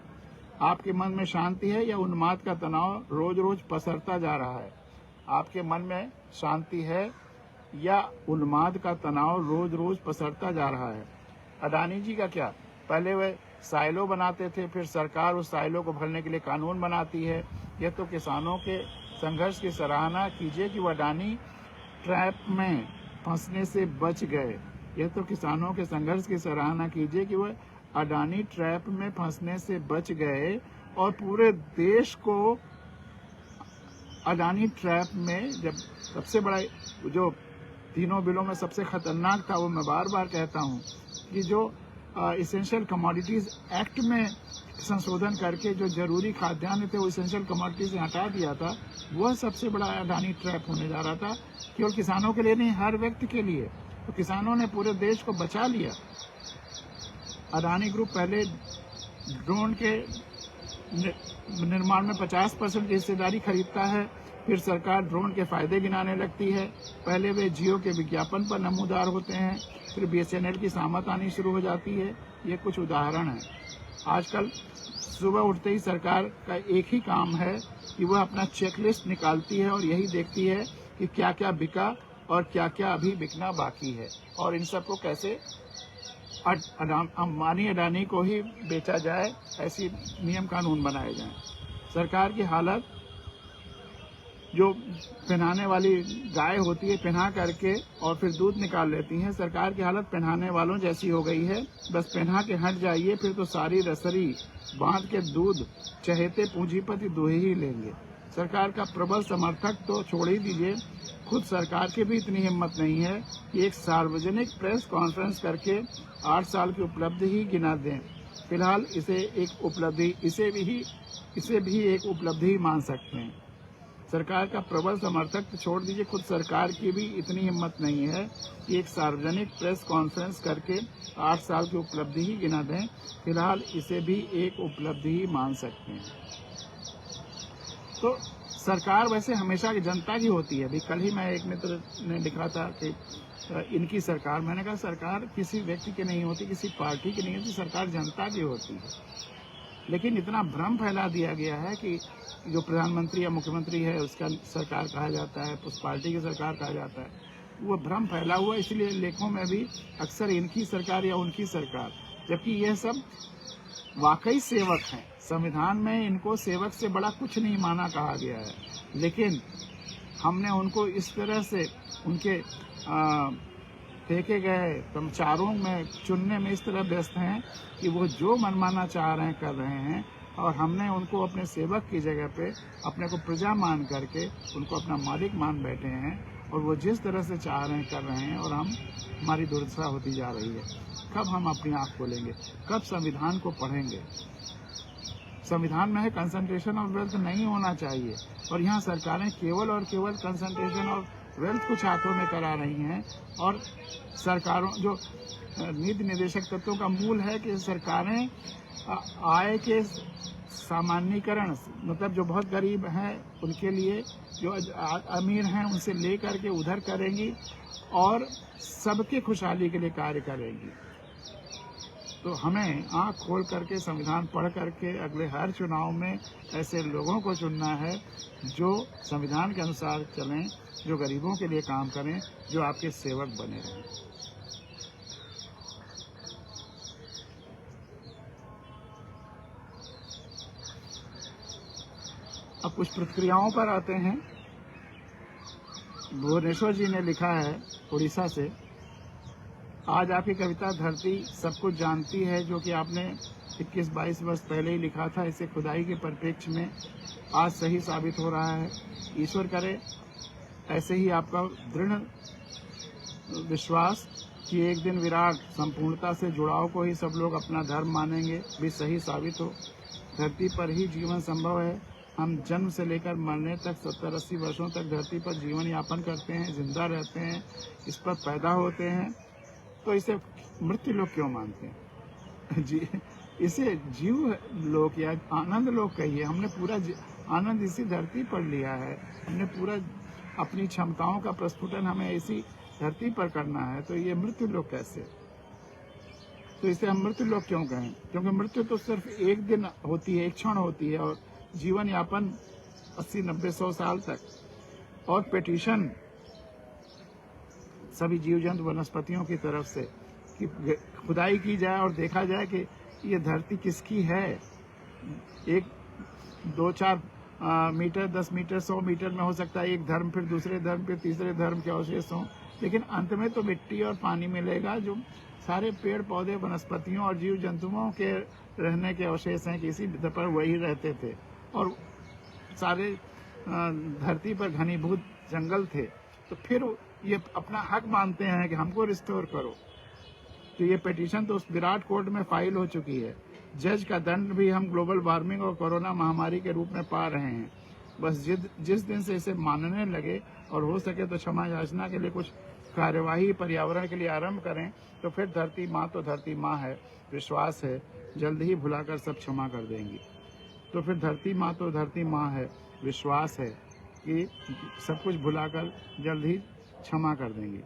आपके मन में शांति है या उन्माद का तनाव रोज रोज पसरता जा रहा है। आपके मन में शांति है या उन्माद का तनाव रोज रोज पसरता जा रहा है। अडानी जी का क्या, पहले वे साइलो बनाते थे, फिर सरकार उस साइलो को भरने के लिए कानून बनाती है। यह तो किसानों के संघर्ष की सराहना कीजिए कि वह अडानी ट्रैप में फंसने से बच गए। यह तो किसानों के संघर्ष की सराहना कीजिए कि वह अडानी ट्रैप में फंसने से बच गए और पूरे देश को अडानी ट्रैप में, जब सबसे बड़ा जो तीनों बिलों में सबसे खतरनाक था, वो मैं बार बार कहता हूं कि जो इसेंशियल कमोडिटीज एक्ट में संशोधन करके जो जरूरी खाद्यान्न थे वो इसेंशियल कमोडिटीज से हटा दिया था, वह सबसे बड़ा अडानी ट्रैप होने जा रहा था। केवल किसानों के लिए नहीं, हर व्यक्ति के लिए। तो किसानों ने पूरे देश को बचा लिया। अडानी ग्रुप पहले ड्रोन के निर्माण में 50% की हिस्सेदारी खरीदता है, फिर सरकार ड्रोन के फायदे गिनाने लगती है। पहले वे जियो के विज्ञापन पर नमूदार होते हैं, फिर BSNL की सामत आनी शुरू हो जाती है। ये कुछ उदाहरण है। आजकल सुबह उठते ही सरकार का एक ही काम है कि वह अपना चेकलिस्ट निकालती है और यही देखती है कि क्या क्या बिका और क्या क्या अभी बिकना बाकी है, और इन सबको कैसे अंबानी अडानी को ही बेचा जाए, ऐसी नियम कानून बनाए जाएं। सरकार की हालत, जो पहनाने वाली गाय होती है, पहना करके और फिर दूध निकाल लेती हैं, सरकार की हालत पहनाने वालों जैसी हो गई है। बस पहना के हट जाइए, फिर तो सारी रसरी बांध के दूध चहेते पूंजीपति दुहे ही लेंगे। सरकार का प्रबल समर्थक तो छोड़ ही दीजिए, खुद सरकार की भी इतनी हिम्मत नहीं है कि एक सार्वजनिक प्रेस कॉन्फ्रेंस करके 8 साल की उपलब्धि ही गिना दें। फिलहाल इसे भी एक उपलब्धि ही मान सकते हैं। सरकार का प्रबल समर्थक तो छोड़ दीजिए, खुद सरकार की भी इतनी हिम्मत नहीं है कि एक सार्वजनिक प्रेस कॉन्फ्रेंस करके 8 साल की उपलब्धि ही गिना दें। फिलहाल इसे भी एक उपलब्धि ही मान सकते हैं। तो सरकार वैसे हमेशा की जनता की होती है। अभी कल ही मैं एक मित्र ने लिखा था कि इनकी सरकार, मैंने कहा सरकार किसी व्यक्ति की नहीं होती, किसी पार्टी की नहीं होती, सरकार जनता की होती है। लेकिन इतना भ्रम फैला दिया गया है कि जो प्रधानमंत्री या मुख्यमंत्री है उसका सरकार कहा जाता है, उस पार्टी की सरकार कहा जाता है। वो भ्रम फैला हुआ, इसलिए लेखों में भी अक्सर इनकी सरकार या उनकी सरकार, जबकि यह सब वाकई सेवक हैं। संविधान में इनको सेवक से बड़ा कुछ नहीं माना कहा गया है, लेकिन हमने उनको इस तरह से उनके फेंके गए कर्मचारियों में चुनने में इस तरह व्यस्त हैं कि वो जो मनमाना चाह रहे हैं कर रहे हैं, और हमने उनको अपने सेवक की जगह पे अपने को प्रजा मान करके उनको अपना मालिक मान बैठे हैं, और वो जिस तरह से चाह रहे हैं कर रहे हैं, और हमारी दुर्दशा होती जा रही है। कब हम अपनी आँख खोलेंगे? कब संविधान को पढ़ेंगे? संविधान में है कंसंट्रेशन ऑफ वेल्थ नहीं होना चाहिए, और यहाँ सरकारें केवल और केवल कंसंट्रेशन ऑफ वेल्थ कुछ हाथों में करा रही हैं। और सरकारों, जो नीति निर्देशक तत्वों का मूल है कि सरकारें आय के सामान्यीकरण, मतलब जो बहुत गरीब हैं उनके लिए, जो अमीर हैं उनसे ले करके उधर करेंगी, और सबके खुशहाली के लिए कार्य करेंगी। तो हमें आंख खोल करके संविधान पढ़ करके अगले हर चुनाव में ऐसे लोगों को चुनना है जो संविधान के अनुसार चलें, जो गरीबों के लिए काम करें, जो आपके सेवक बने रहें। अब कुछ प्रतिक्रियाओं पर आते हैं। भुवनेश्वर जी ने लिखा है उड़ीसा से, आज आपकी कविता धरती सब कुछ जानती है, जो कि आपने 21-22 वर्ष पहले ही लिखा था, इसे खुदाई के परिप्रेक्ष्य में आज सही साबित हो रहा है। ईश्वर करे ऐसे ही आपका दृढ़ विश्वास कि एक दिन विराट संपूर्णता से जुड़ाव को ही सब लोग अपना धर्म मानेंगे भी सही साबित हो। धरती पर ही जीवन संभव है। हम जन्म से लेकर मरने तक 70-80 वर्षों तक धरती पर जीवन यापन करते हैं, जिंदा रहते हैं, इस पर पैदा होते हैं, तो इसे मृत्यु लोक क्यों मानते हैं? जी, इसे जीव लोक या आनंद लोक कहिए। हमने पूरा आनंद इसी धरती पर लिया है। हमने पूरा अपनी क्षमताओं का प्रस्फुटन हमें इसी धरती पर करना है, तो ये मृत्यु लोक कैसे? तो इसे हम मृत्यु लोक क्यों कहें? क्योंकि मृत्यु तो सिर्फ एक दिन होती है, एक क्षण होती है, और जीवन यापन 80-90-100 साल तक। और पिटीशन सभी जीव जंतु वनस्पतियों की तरफ से कि खुदाई की जाए और देखा जाए कि ये धरती किसकी है। 1-2-4 मीटर, 10 मीटर, 100 मीटर में हो सकता है एक धर्म, फिर दूसरे धर्म, फिर तीसरे धर्म के अवशेष हों, लेकिन अंत में तो मिट्टी और पानी मिलेगा, जो सारे पेड़ पौधे वनस्पतियों और जीव जंतुओं के रहने के अवशेष हैं कि इसी पर वही रहते थे। और सारे धरती पर घनीभूत जंगल थे, तो फिर ये अपना हक मानते हैं कि हमको रिस्टोर करो। तो ये पिटीशन तो उस विराट कोर्ट में फाइल हो चुकी है। जज का दंड भी हम ग्लोबल वार्मिंग और कोरोना महामारी के रूप में पा रहे हैं। बस जिस दिन से इसे मानने लगे और हो सके तो क्षमा याचना के लिए कुछ कार्यवाही पर्यावरण के लिए आरंभ करें, तो फिर धरती माँ तो धरती माँ है, विश्वास है जल्द ही भुलाकर सब क्षमा कर देंगी। तो फिर धरती माँ तो धरती माँ है, विश्वास है कि सब कुछ भुलाकर जल्द ही क्षमा कर देंगी।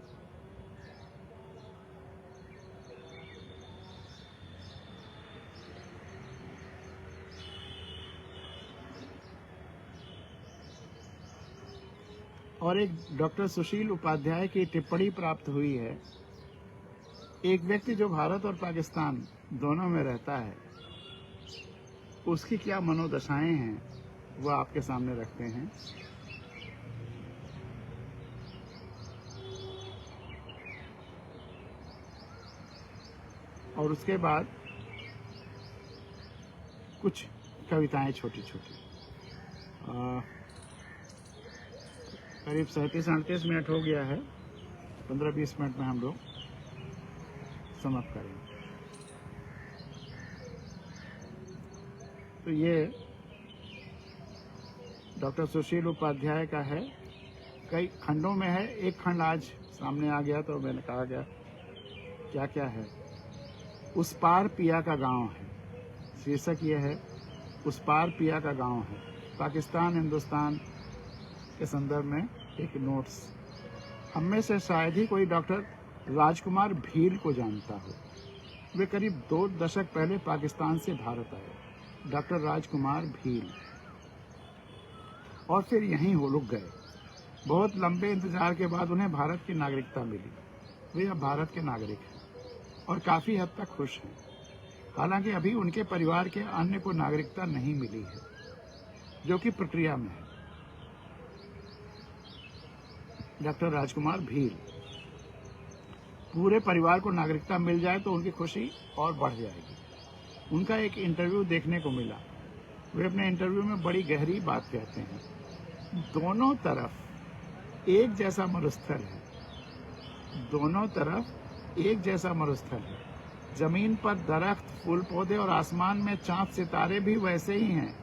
और एक डॉक्टर सुशील उपाध्याय की टिप्पणी प्राप्त हुई है। एक व्यक्ति जो भारत और पाकिस्तान दोनों में रहता है, उसकी क्या मनोदशाएं हैं वो आपके सामने रखते हैं। और उसके बाद कुछ कविताएं छोटी छोटी। करीब 37-38 मिनट हो गया है, 15-20 मिनट में हम लोग समाप्त करेंगे। तो ये डॉक्टर सुशील उपाध्याय का है, कई खंडों में है। एक खंड आज सामने आ गया तो मैंने कहा गया क्या क्या है। उस पार पिया का गांव है, शीर्षक ये है, उस पार पिया का गांव है। पाकिस्तान हिंदुस्तान के संदर्भ में एक नोट्स। हम में से शायद ही कोई डॉक्टर राजकुमार भील को जानता हो। वे करीब 2 दशक पहले पाकिस्तान से भारत आए, डॉक्टर राजकुमार भील, और फिर यहीं हो रुक गए। बहुत लंबे इंतजार के बाद उन्हें भारत की नागरिकता मिली। वे अब भारत के नागरिक हैं और काफी हद तक खुश हैं। हालांकि अभी उनके परिवार के अन्य को नागरिकता नहीं मिली है, जो कि प्रक्रिया में है। डॉक्टर राजकुमार भील, पूरे परिवार को नागरिकता मिल जाए तो उनकी खुशी और बढ़ जाएगी। उनका एक इंटरव्यू देखने को मिला। वे अपने इंटरव्यू में बड़ी गहरी बात कहते हैं। दोनों तरफ एक जैसा मरुस्थल है, दोनों तरफ एक जैसा मरुस्थल है। जमीन पर दरख्त, फूल पौधे और आसमान में चांद सितारे भी वैसे ही हैं,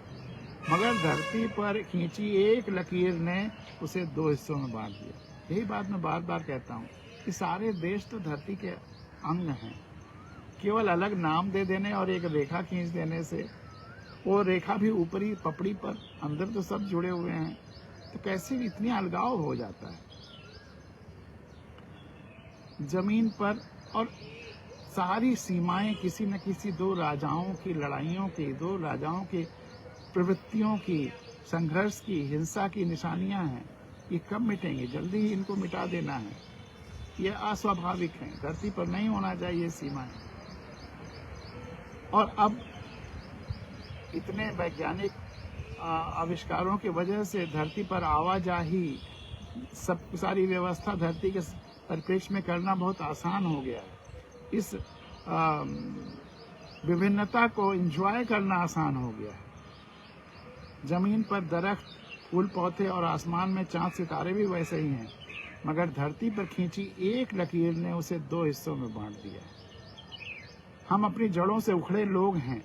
मगर धरती पर खींची एक लकीर ने उसे 2 हिस्सों में बांट दिया। यही बात मैं बार बार कहता हूँ कि सारे देश तो धरती के अंग हैं। केवल अलग नाम दे देने और एक रेखा खींच देने से, वो रेखा भी ऊपरी पपड़ी पर, अंदर तो सब जुड़े हुए हैं, तो कैसे इतनी अलगाव हो जाता है जमीन पर। और सारी सीमाएं किसी न किसी 2 राजाओं की लड़ाइयों की, 2 राजाओं की प्रवृत्तियों की, संघर्ष की, हिंसा की निशानियां हैं। ये कब मिटेंगे? जल्दी ही इनको मिटा देना है। ये अस्वाभाविक है, धरती पर नहीं होना चाहिए सीमाएं। और अब इतने वैज्ञानिक आविष्कारों की वजह से धरती पर आवाजाही, सब सारी व्यवस्था धरती के परिप्रेक्ष्य में करना बहुत आसान हो गया है। इस विभिन्नता को एंजॉय करना आसान हो गया है। जमीन पर दरख्त, फूल पौधे और आसमान में चांद सितारे भी वैसे ही हैं, मगर धरती पर खींची एक लकीर ने उसे दो हिस्सों में बांट दिया है। हम अपनी जड़ों से उखड़े लोग हैं।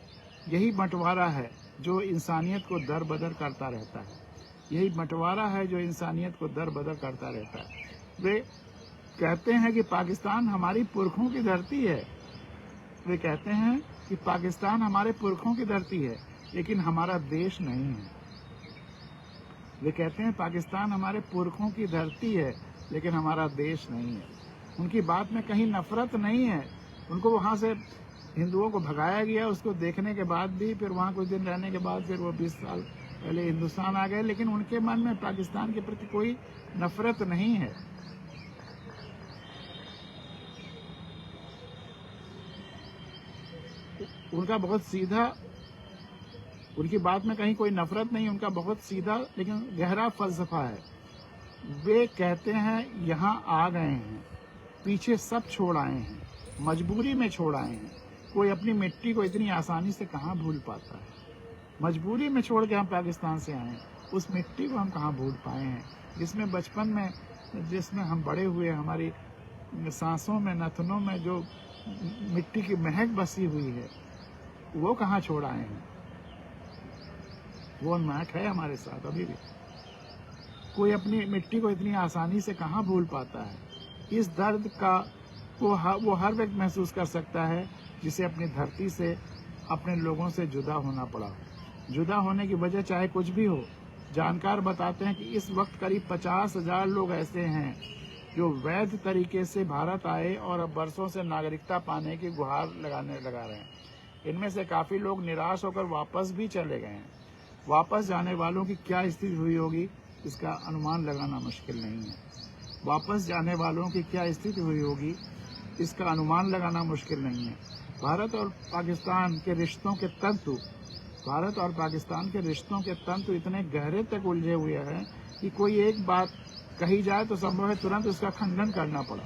यही बंटवारा है जो इंसानियत को दर बदर करता रहता है। यही बंटवारा है जो इंसानियत को दर बदर करता रहता है। वे कहते हैं कि पाकिस्तान हमारी पुरखों की धरती है। वे कहते हैं कि पाकिस्तान हमारे पुरखों की धरती है, लेकिन हमारा देश नहीं है। वे कहते हैं पाकिस्तान हमारे पुरखों की धरती है, लेकिन हमारा देश नहीं है। उनकी बात में कहीं नफरत नहीं है। उनको वहां से हिंदुओं को भगाया गया, उसको देखने के बाद भी, फिर वहां कुछ दिन रहने के बाद फिर वो 20 साल पहले हिंदुस्तान आ गए, लेकिन उनके मन में पाकिस्तान के प्रति कोई नफरत नहीं है। उनका बहुत सीधा, उनकी बात में कहीं कोई नफरत नहीं, उनका बहुत सीधा लेकिन गहरा फलसफा है। वे कहते हैं यहाँ आ गए हैं, पीछे सब छोड़ आए हैं, मजबूरी में छोड़ आए हैं। कोई अपनी मिट्टी को इतनी आसानी से कहाँ भूल पाता है। मजबूरी में छोड़ के हम पाकिस्तान से आए हैं, उस मिट्टी को हम कहाँ भूल पाए हैं, जिसमें बचपन में, जिसमें हम बड़े हुए, हमारी सांसों में, नथनों में जो मिट्टी की महक बसी हुई है, वो कहाँ छोड़ आए हैं। वो महक है हमारे साथ अभी भी। कोई अपनी मिट्टी को इतनी आसानी से कहाँ भूल पाता है। इस दर्द का वो हर व्यक्ति महसूस कर सकता है जिसे अपनी धरती से, अपने लोगों से जुदा होना पड़ा। जुदा होने की वजह चाहे कुछ भी हो। जानकार बताते हैं कि इस वक्त करीब 50,000 लोग ऐसे हैं जो वैध तरीके से भारत आए और अब बरसों से नागरिकता पाने की गुहार लगा रहे हैं। इनमें से काफी लोग निराश होकर वापस भी चले गए हैं। वापस जाने वालों की क्या स्थिति हुई होगी, इसका अनुमान लगाना मुश्किल नहीं है। वापस जाने वालों की क्या स्थिति हुई होगी, इसका अनुमान लगाना मुश्किल नहीं है। भारत और पाकिस्तान के रिश्तों के तंतु इतने गहरे तक उलझे हुए हैं कि कोई एक बात कही जाए तो संभव है तुरंत उसका खंडन करना पड़ा।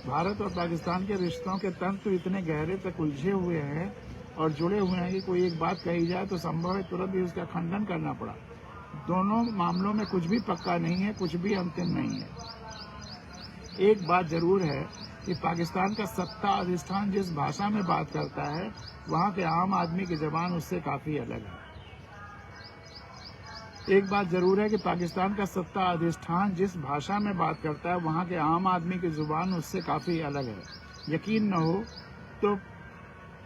भारत और पाकिस्तान के रिश्तों के तंतु इतने गहरे तक उलझे हुए हैं और जुड़े हुए हैं कि कोई एक बात कही जाए तो संभव है तुरंत ही उसका खंडन करना पड़ा। दोनों मामलों में कुछ भी पक्का नहीं है, कुछ भी अंतिम नहीं है। एक बात जरूर है कि पाकिस्तान का सत्ता अधिष्ठान जिस भाषा में बात करता है, वहाँ के आम आदमी की जबान उससे काफी अलग है। एक बात जरूर है कि पाकिस्तान का सत्ता अधिष्ठान जिस भाषा में बात करता है, वहाँ के आम आदमी की जुबान उससे काफी अलग है। यकीन न हो तो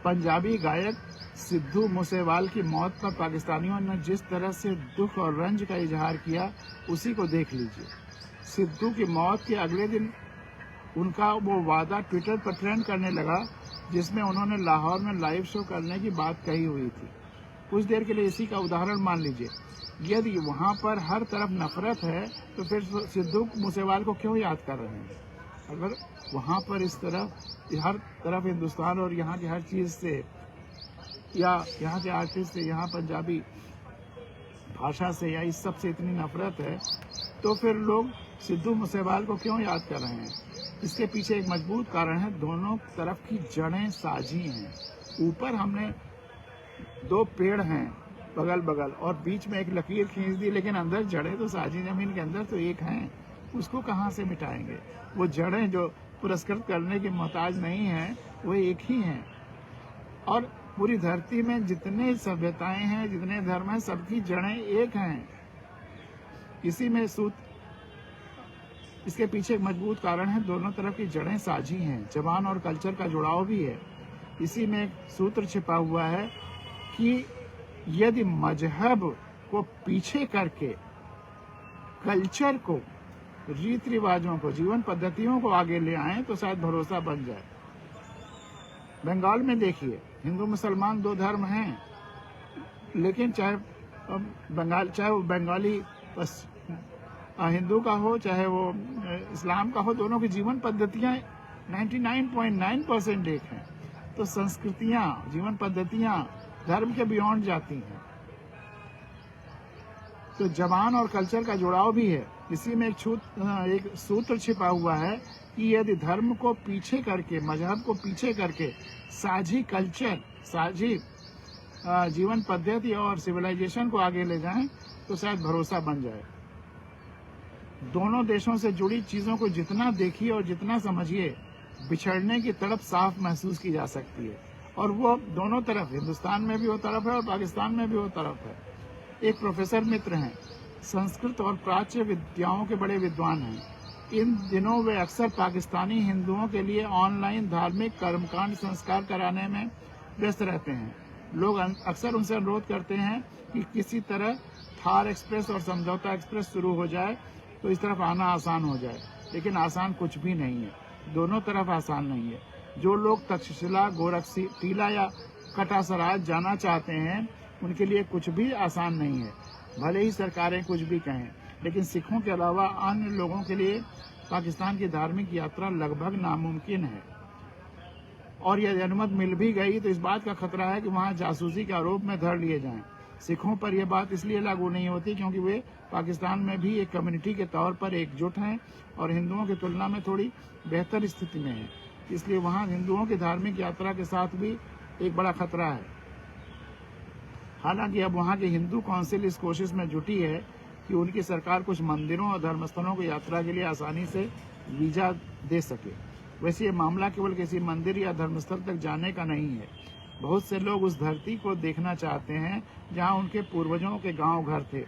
पंजाबी गायक सिद्धू मूसेवाल की मौत पर पाकिस्तानियों ने जिस तरह से दुख और रंज का इजहार किया, उसी को देख लीजिए। सिद्धू की मौत के अगले दिन उनका वो वादा ट्विटर पर ट्रेंड करने लगा जिसमें उन्होंने लाहौर में लाइव शो करने की बात कही हुई थी। कुछ देर के लिए इसी का उदाहरण मान लीजिए। यदि वहां पर हर तरफ नफरत है तो फिर सिद्धू मूसेवाल को क्यों याद कर रहे हैं? अगर वहां पर इस तरफ हर तरफ हिंदुस्तान और यहाँ की हर चीज से, या यहाँ के आर्टिस्ट से, यहाँ पंजाबी भाषा से, या इस सब से इतनी नफरत है, तो फिर लोग सिद्धू मूसेवाल को क्यों याद कर रहे हैं? इसके पीछे एक मजबूत कारण है, दोनों तरफ की जड़ें साझी हैं। ऊपर हमने दो पेड़ हैं बगल बगल और बीच में एक लकीर खींच दी, लेकिन अंदर जड़ें तो साझी, जमीन के अंदर तो एक हैं। उसको कहाँ से मिटाएंगे? वो जड़ें जो पुरस्कृत करने की मोहताज नहीं है, वो एक ही हैं। और पूरी धरती में जितने सभ्यताएं हैं, जितने धर्म हैं, सबकी जड़ें एक हैं। इसी में इसके पीछे एक मजबूत कारण है, दोनों तरफ की जड़ें साझी हैं। जबान और कल्चर का जुड़ाव भी है। इसी में एक सूत्र छिपा हुआ है कि यदि मजहब को पीछे करके कल्चर को, रीति रिवाजों को, जीवन पद्धतियों को आगे ले आए तो शायद भरोसा बन जाए। बंगाल में देखिए, हिंदू मुसलमान दो धर्म हैं, लेकिन चाहे वो बंगाली हिंदू का हो, चाहे वो इस्लाम का हो, दोनों की जीवन पद्धतियां 99.9% एक हैं। तो संस्कृतियां, जीवन पद्धतियां धर्म के बियॉन्ड जाती हैं। तो जबान और कल्चर का जुड़ाव भी है। इसी में एक सूत्र छिपा हुआ है कि यदि धर्म को पीछे करके, मजहब को पीछे करके साझी कल्चर, साझी जीवन पद्धति और सिविलाइजेशन को आगे ले जाएं तो शायद भरोसा बन जाए। दोनों देशों से जुड़ी चीजों को जितना देखिए और जितना समझिए, बिछड़ने की तड़प साफ महसूस की जा सकती है। और वो दोनों तरफ, हिंदुस्तान में भी वो तरफ है और पाकिस्तान में भी वो तरफ है। एक प्रोफेसर मित्र हैं, संस्कृत और प्राच्य विद्याओं के बड़े विद्वान हैं। इन दिनों वे अक्सर पाकिस्तानी हिंदुओं के लिए ऑनलाइन धार्मिक कर्मकांड संस्कार कराने में व्यस्त रहते हैं। लोग अक्सर उनसे अनुरोध करते हैं कि किसी तरह थार एक्सप्रेस और समझौता एक्सप्रेस शुरू हो जाए तो इस तरफ आना आसान हो जाए, लेकिन आसान कुछ भी नहीं है। दोनों तरफ आसान नहीं है। जो लोग तक्षशिला, गोरखटीला या कटासराज जाना चाहते हैं, उनके लिए कुछ भी आसान नहीं है। भले ही सरकारें कुछ भी कहें, लेकिन सिखों के अलावा अन्य लोगों के लिए पाकिस्तान की धार्मिक यात्रा लगभग नामुमकिन है। और यदि अनुमति मिल भी गई तो इस बात का खतरा है कि वहां जासूसी के आरोप में धर लिए जाएं। सिखों पर यह बात इसलिए लागू नहीं होती क्योंकि वे पाकिस्तान में भी एक कम्युनिटी के तौर पर एकजुट हैं और हिंदुओं की तुलना में थोड़ी बेहतर स्थिति में हैं। इसलिए वहां हिंदुओं की धार्मिक यात्रा के साथ भी एक बड़ा खतरा है। हालांकि अब वहां की हिंदू काउंसिल इस कोशिश में जुटी है कि उनकी सरकार कुछ मंदिरों और धर्मस्थलों को यात्रा के लिए आसानी से वीजा दे सके। वैसे ये मामला केवल किसी मंदिर या धर्मस्थल तक जाने का नहीं है। बहुत से लोग उस धरती को देखना चाहते हैं जहां उनके पूर्वजों के गांव घर थे।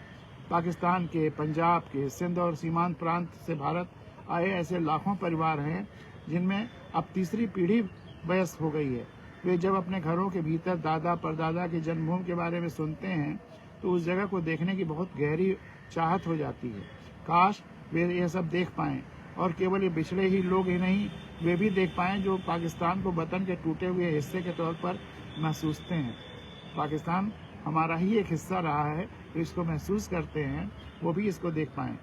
पाकिस्तान के, पंजाब के, सिंध और सीमांत प्रांत से भारत आए ऐसे लाखों परिवार हैं जिनमें अब तीसरी पीढ़ी वयस्क हो गई है। वे जब अपने घरों के भीतर दादा परदादा की जन्मभूमि के बारे में सुनते हैं तो उस जगह को देखने की बहुत गहरी चाहत हो जाती है। काश वे यह सब देख पाएं, और केवल ये पिछड़े ही लोग ही नहीं, वे भी देख पाएं जो पाकिस्तान को वतन के टूटे हुए हिस्से के तौर पर महसूसते हैं। पाकिस्तान हमारा ही एक हिस्सा रहा है, तो इसको महसूस करते हैं, वो भी इसको देख पाएं।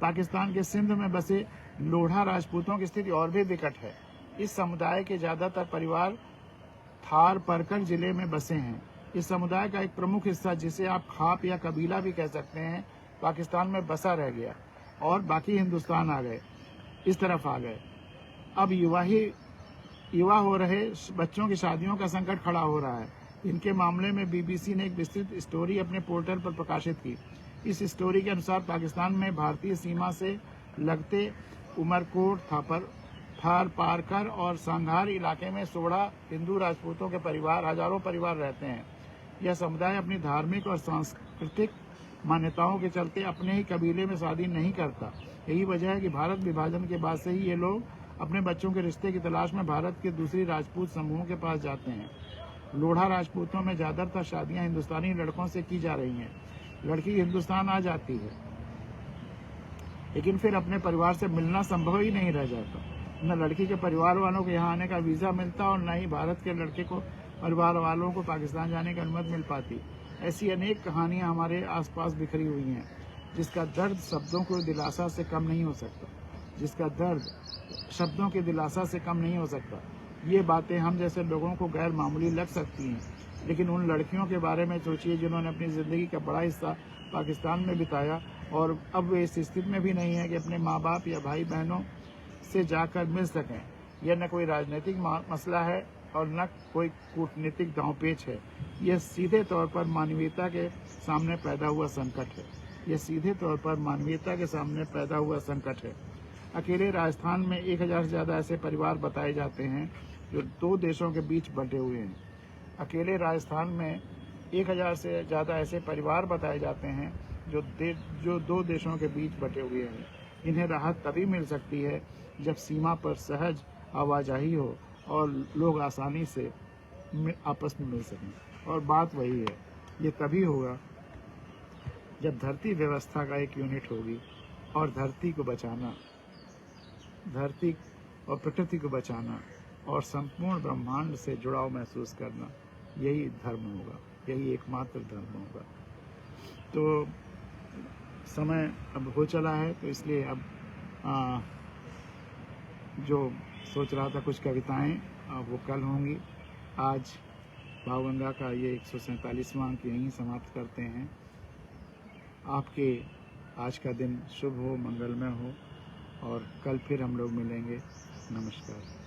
पाकिस्तान के सिंध में बसे लोढ़ा राजपूतों की स्थिति और भी विकट है। इस समुदाय के ज्यादातर परिवार थार परकर जिले में बसे हैं। इस समुदाय का एक प्रमुख हिस्सा, जिसे आप खाप या कबीला भी कह सकते हैं, पाकिस्तान में बसा रह गया और बाकी हिंदुस्तान आ गए, इस तरफ आ गए। अब युवा हो रहे बच्चों की शादियों का संकट खड़ा हो रहा है। इनके मामले में बीबीसी ने एक विस्तृत स्टोरी अपने पोर्टल पर प्रकाशित की। इस स्टोरी के अनुसार पाकिस्तान में भारतीय सीमा से लगते उमरकोट, थार पारकर और सांघार इलाके में 16 हिंदू राजपूतों के परिवार, हजारों परिवार रहते हैं। यह समुदाय अपनी धार्मिक और सांस्कृतिक मान्यताओं के चलते अपने ही कबीले में शादी नहीं करता। यही वजह है कि भारत विभाजन के बाद से ही ये लोग अपने बच्चों के रिश्ते की तलाश में भारत के दूसरी राजपूत समूहों के पास जाते हैं। लोढ़ा राजपूतों में ज्यादातर शादियां हिंदुस्तानी लड़कों से की जा रही हैं। लड़की हिंदुस्तान आ जाती है, लेकिन फिर अपने परिवार से मिलना संभव ही नहीं रह जाता। न लड़की के परिवार वालों को यहाँ आने का वीजा मिलता और न ही भारत के लड़के को परिवार वालों को पाकिस्तान जाने की अनुमति मिल पाती। ऐसी अनेक कहानियां हमारे आसपास बिखरी हुई हैं, जिसका दर्द शब्दों को दिलासा से कम नहीं हो सकता, जिसका दर्द शब्दों के दिलासा से कम नहीं हो सकता। ये बातें हम जैसे लोगों को गैर मामूली लग सकती हैं, लेकिन उन लड़कियों के बारे में सोचिए जिन्होंने अपनी ज़िंदगी का बड़ा हिस्सा पाकिस्तान में बिताया और अब वे इस स्थिति में भी नहीं है कि अपने माँ बाप या भाई बहनों से जाकर मिल सकें। यह न कोई राजनीतिक मसला है और न कोई कूटनीतिक दांवपेच है। यह सीधे तौर पर मानवीयता के सामने पैदा हुआ संकट है। यह सीधे तौर पर मानवीयता के सामने पैदा हुआ संकट है। अकेले राजस्थान में 1000 से ज़्यादा ऐसे परिवार बताए जाते हैं जो 2 देशों के बीच बंटे हुए हैं। अकेले राजस्थान में 1000 से ज़्यादा ऐसे परिवार बताए जाते हैं जो 2 देशों के बीच बटे हुए हैं। इन्हें राहत तभी मिल सकती है जब सीमा पर सहज आवाजाही हो और लोग आसानी से आपस में मिल सकें। और बात वही है, ये तभी होगा जब धरती व्यवस्था का एक यूनिट होगी और धरती को बचाना, धरती और प्रकृति को बचाना और संपूर्ण ब्रह्मांड से जुड़ाव महसूस करना, यही धर्म होगा, यही एकमात्र धर्म होगा। तो समय अब हो चला है, तो इसलिए अब जो सोच रहा था कुछ कविताएं वो कल होंगी। आज भावगंगा का ये 147वां अंक यहीं समाप्त करते हैं। आपके आज का दिन शुभ हो, मंगलमय हो और कल फिर हम लोग मिलेंगे। नमस्कार।